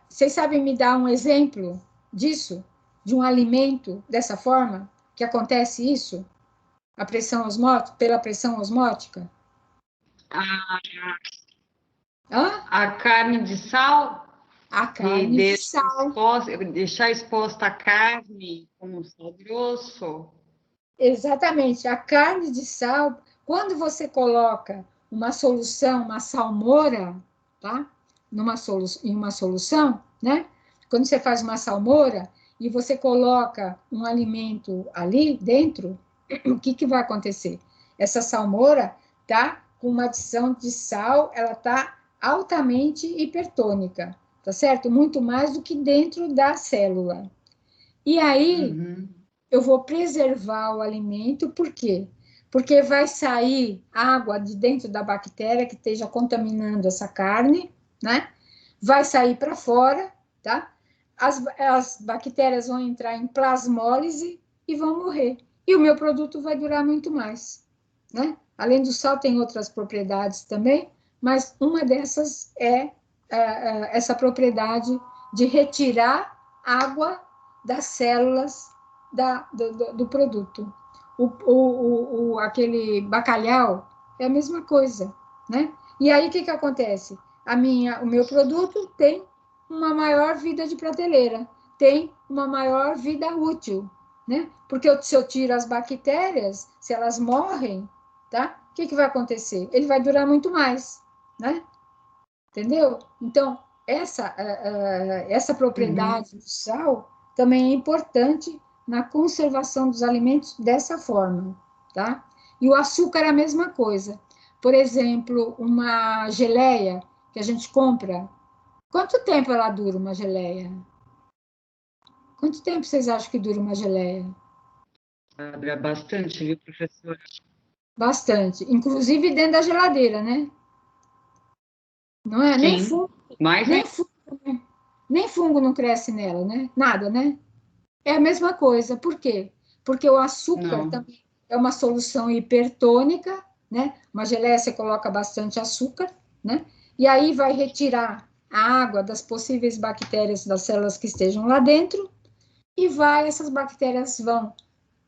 vocês sabem me dar um exemplo disso? De um alimento dessa forma? Que acontece isso? A pressão osmótica, pela pressão osmótica? A carne de sal? A carne de sal. Deixar exposta a carne como sal grosso. Exatamente. A carne de sal, quando você coloca uma solução, uma salmoura, tá? Em uma solução, né? Quando você faz uma salmoura e você coloca um alimento ali dentro, o que vai acontecer? Essa salmoura tá com uma adição de sal, ela tá altamente hipertônica, tá certo? Muito mais do que dentro da célula. E aí, eu vou preservar o alimento, por quê? Porque vai sair água de dentro da bactéria que esteja contaminando essa carne, né? Vai sair para fora, tá? As bactérias vão entrar em plasmólise e vão morrer. E o meu produto vai durar muito mais, né? Além do sal, tem outras propriedades também, mas uma dessas é essa propriedade de retirar água das células do produto. Aquele bacalhau é a mesma coisa, né? E aí, o que acontece? O meu produto tem uma maior vida de prateleira, tem uma maior vida útil, né? Porque se eu tiro as bactérias, se elas morrem, tá? O que vai acontecer? Ele vai durar muito mais, né? Entendeu? Então, essa propriedade do sal também é importante na conservação dos alimentos dessa forma, tá? E o açúcar é a mesma coisa. Por exemplo, uma geleia que a gente compra, quanto tempo ela dura uma geleia? Quanto tempo vocês acham que dura uma geleia? Dura bastante, viu, professora? Bastante. Inclusive dentro da geladeira, né? Não é? Sim. Mas Nem fungo não cresce nela, né? Nada, né? É a mesma coisa. Por quê? Porque o açúcar não. também é uma solução hipertônica, né? Uma geleia você coloca bastante açúcar, né? E aí vai retirar a água das possíveis bactérias das células que estejam lá dentro e essas bactérias vão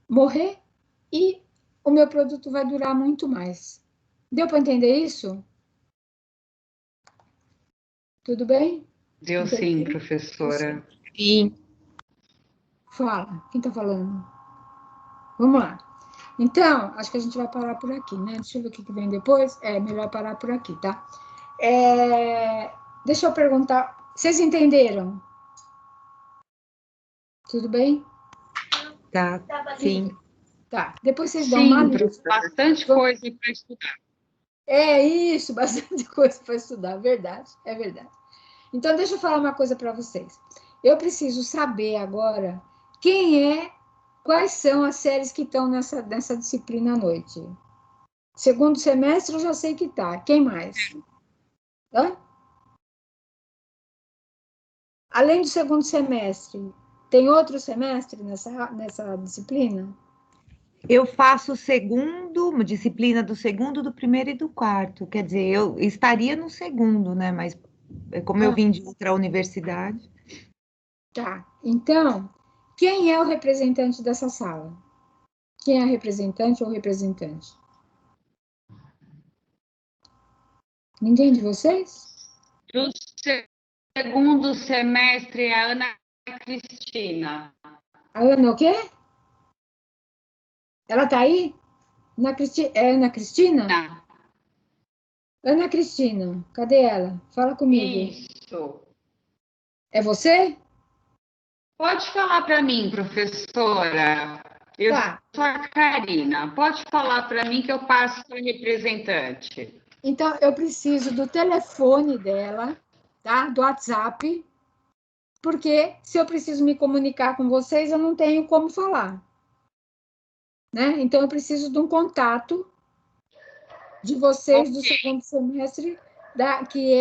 morrer e o meu produto vai durar muito mais. Deu para entender isso? Tudo bem? Deu sim, professora. Sim. Fala, quem está falando? Vamos lá. Então, acho que a gente vai parar por aqui, né? Deixa eu ver o que vem depois. É melhor parar por aqui, tá? Deixa eu perguntar. Vocês entenderam? Tudo bem? Tá, sim. Tá. Depois vocês dão uma Sim, lista. bastante coisa para estudar. É isso, bastante coisa para estudar, verdade, é verdade. Então, deixa eu falar uma coisa para vocês. Eu preciso saber agora quais são as séries que estão nessa disciplina à noite. Segundo semestre, eu já sei que tá. Quem mais? Hã? Além do segundo semestre, tem outro semestre nessa disciplina? Eu faço o segundo, uma disciplina do segundo, do primeiro e do quarto. Quer dizer, eu estaria no segundo, né? Mas como eu Ah, vim de outra universidade. tá. Então, quem é o representante dessa sala? Quem é a representante ou representante? Ninguém de vocês? Do segundo semestre, é a Ana Cristina. A Ana o quê? Ela tá aí? É Ana Cristina? Não. Ana Cristina, cadê ela? Fala comigo. Isso. É você? Pode falar para mim, professora. Eu Tá. sou a Karina. Pode falar para mim que eu passo para representante. Então, eu preciso do telefone dela, tá? Do WhatsApp, porque se eu preciso me comunicar com vocês, eu não tenho como falar, né? Então, eu preciso de um contato de vocês do segundo semestre, que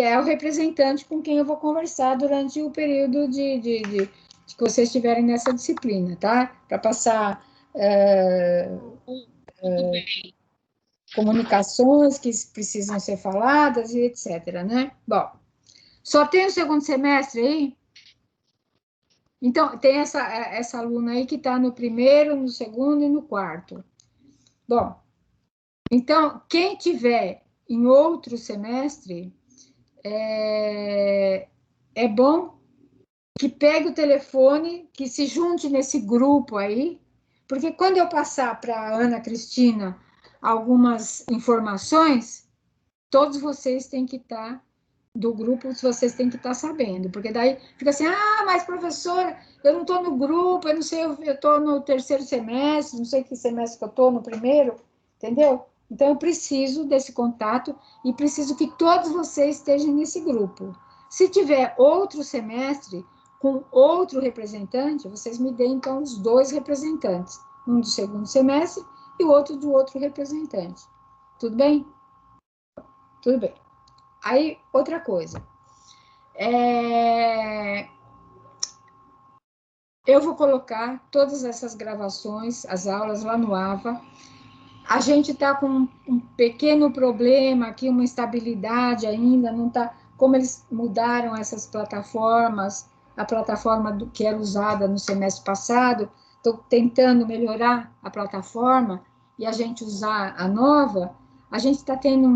é o representante com quem eu vou conversar durante o período que vocês estiverem nessa disciplina, tá? Para passar Tudo bem. comunicações que precisam ser faladas e etc, né? Bom, só tem o segundo semestre aí? Então, tem essa aluna aí que está no primeiro, no segundo e no quarto. Bom, então, quem tiver em outro semestre, é bom que pegue o telefone, que se junte nesse grupo aí, porque quando eu passar para a Ana Cristina algumas informações, todos vocês têm que estar do grupo, vocês têm que estar sabendo, porque daí fica assim, mas professora, eu não estou no grupo, eu não sei, eu estou no terceiro semestre, não sei que semestre que eu estou, no primeiro, entendeu? Então, eu preciso desse contato e preciso que todos vocês estejam nesse grupo. Se tiver outro semestre com outro representante, vocês me deem, então, os dois representantes, um do segundo semestre e o outro do outro representante. Tudo bem? Tudo bem. Aí, outra coisa. Eu vou colocar todas essas gravações, as aulas lá no AVA. A gente está com um pequeno problema aqui, uma instabilidade ainda, não está. Como eles mudaram essas plataformas, a plataforma que era usada no semestre passado, estou tentando melhorar a plataforma e a gente usar a nova. A gente está tendo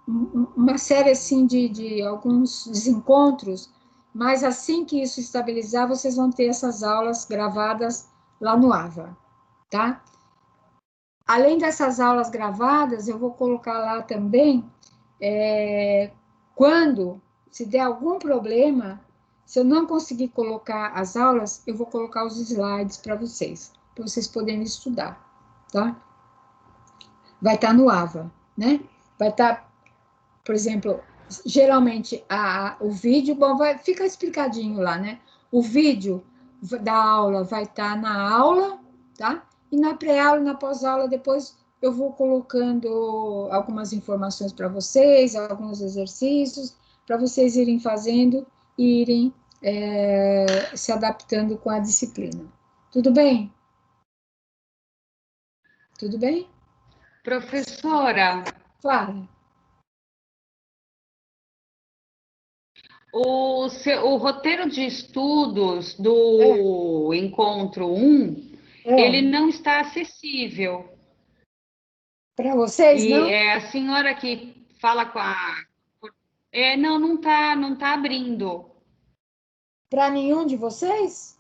uma série assim de alguns desencontros, mas assim que isso estabilizar, vocês vão ter essas aulas gravadas lá no AVA, tá? Além dessas aulas gravadas, eu vou colocar lá também, se der algum problema, se eu não conseguir colocar as aulas, eu vou colocar os slides para vocês poderem estudar, tá? Vai estar no AVA, né? Vai estar, por exemplo, geralmente o vídeo, bom, fica explicadinho lá, né? O vídeo da aula vai estar na aula, tá? E na pré-aula e na pós-aula, depois eu vou colocando algumas informações para vocês, alguns exercícios, para vocês irem fazendo e irem se adaptando com a disciplina. Tudo bem? Tudo bem? Professora, Fala. o roteiro de estudos do Encontro 1, ele não está acessível. Para vocês, E não? é a senhora que fala com a... não tá abrindo. Para nenhum de vocês?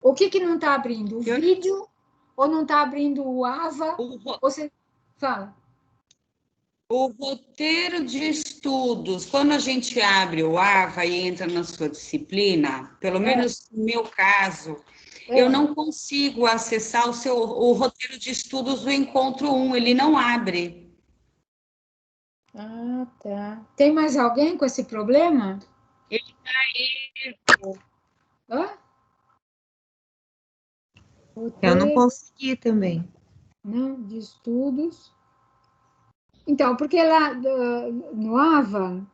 O que não está abrindo? O vídeo? Ou não está abrindo o AVA? Você fala. O roteiro de estudos, quando a gente abre o AVA e entra na sua disciplina, pelo menos no meu caso, eu não consigo acessar o roteiro de estudos do Encontro 1, ele não abre. Ah, tá. Tem mais alguém com esse problema? Ele está erro. Hã? Eu não consegui também. Não, de estudos. Então, porque lá no AVA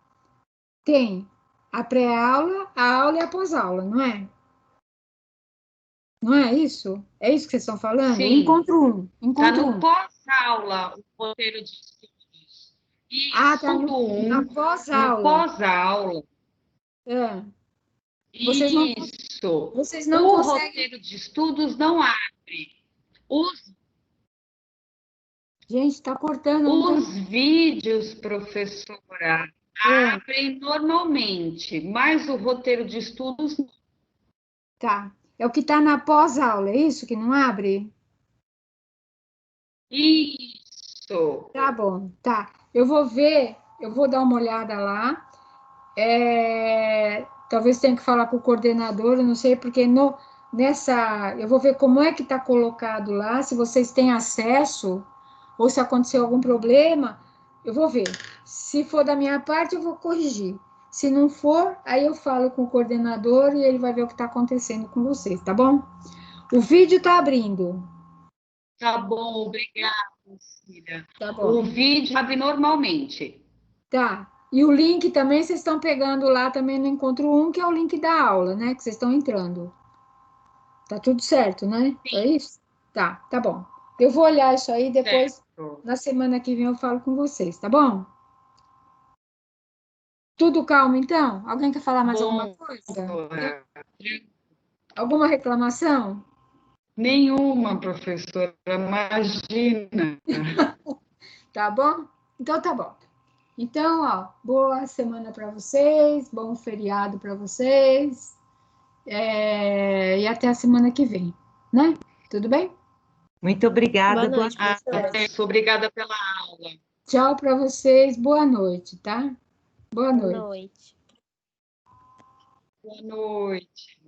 tem a pré-aula, a aula e a pós-aula, não é? Não é isso? É isso que vocês estão falando? Sim. Encontro 1. Está Encontro no 1. pós-aula, o roteiro de estudos. E tá estudo 1, na no pós-aula. pós-aula. Vocês não O conseguem... roteiro de estudos não abre. Gente, está cortando. Os vídeos, professora, abrem normalmente, mas o roteiro de estudos não. Tá. É o que está na pós-aula, é isso que não abre? Isso. Tá bom, tá. Eu vou ver, eu vou dar uma olhada lá. Talvez tenha que falar com o coordenador, eu não sei, porque eu vou ver como é que está colocado lá, se vocês têm acesso, ou se aconteceu algum problema, eu vou ver. Se for da minha parte, eu vou corrigir. Se não for, aí eu falo com o coordenador e ele vai ver o que está acontecendo com vocês, tá bom? O vídeo está abrindo. Tá bom, obrigada, Cida. Tá bom. O vídeo abre normalmente. Tá. E o link também vocês estão pegando lá também no Encontro 1, que é o link da aula, né? Que vocês estão entrando. Tá tudo certo, né? Sim. É isso? Tá bom. Eu vou olhar isso aí, depois, Certo. na semana que vem, eu falo com vocês, tá bom? Tudo calmo, então? Alguém quer falar mais alguma coisa? Alguma reclamação? Nenhuma, professora, imagina. Tá bom? Então, tá bom. Então, ó, boa semana para vocês, bom feriado para vocês, e até a semana que vem, né? Tudo bem? Muito obrigada. Boa noite, professora. Obrigada pela aula. Tchau para vocês, boa noite, tá? Boa Boa noite. noite. Boa noite.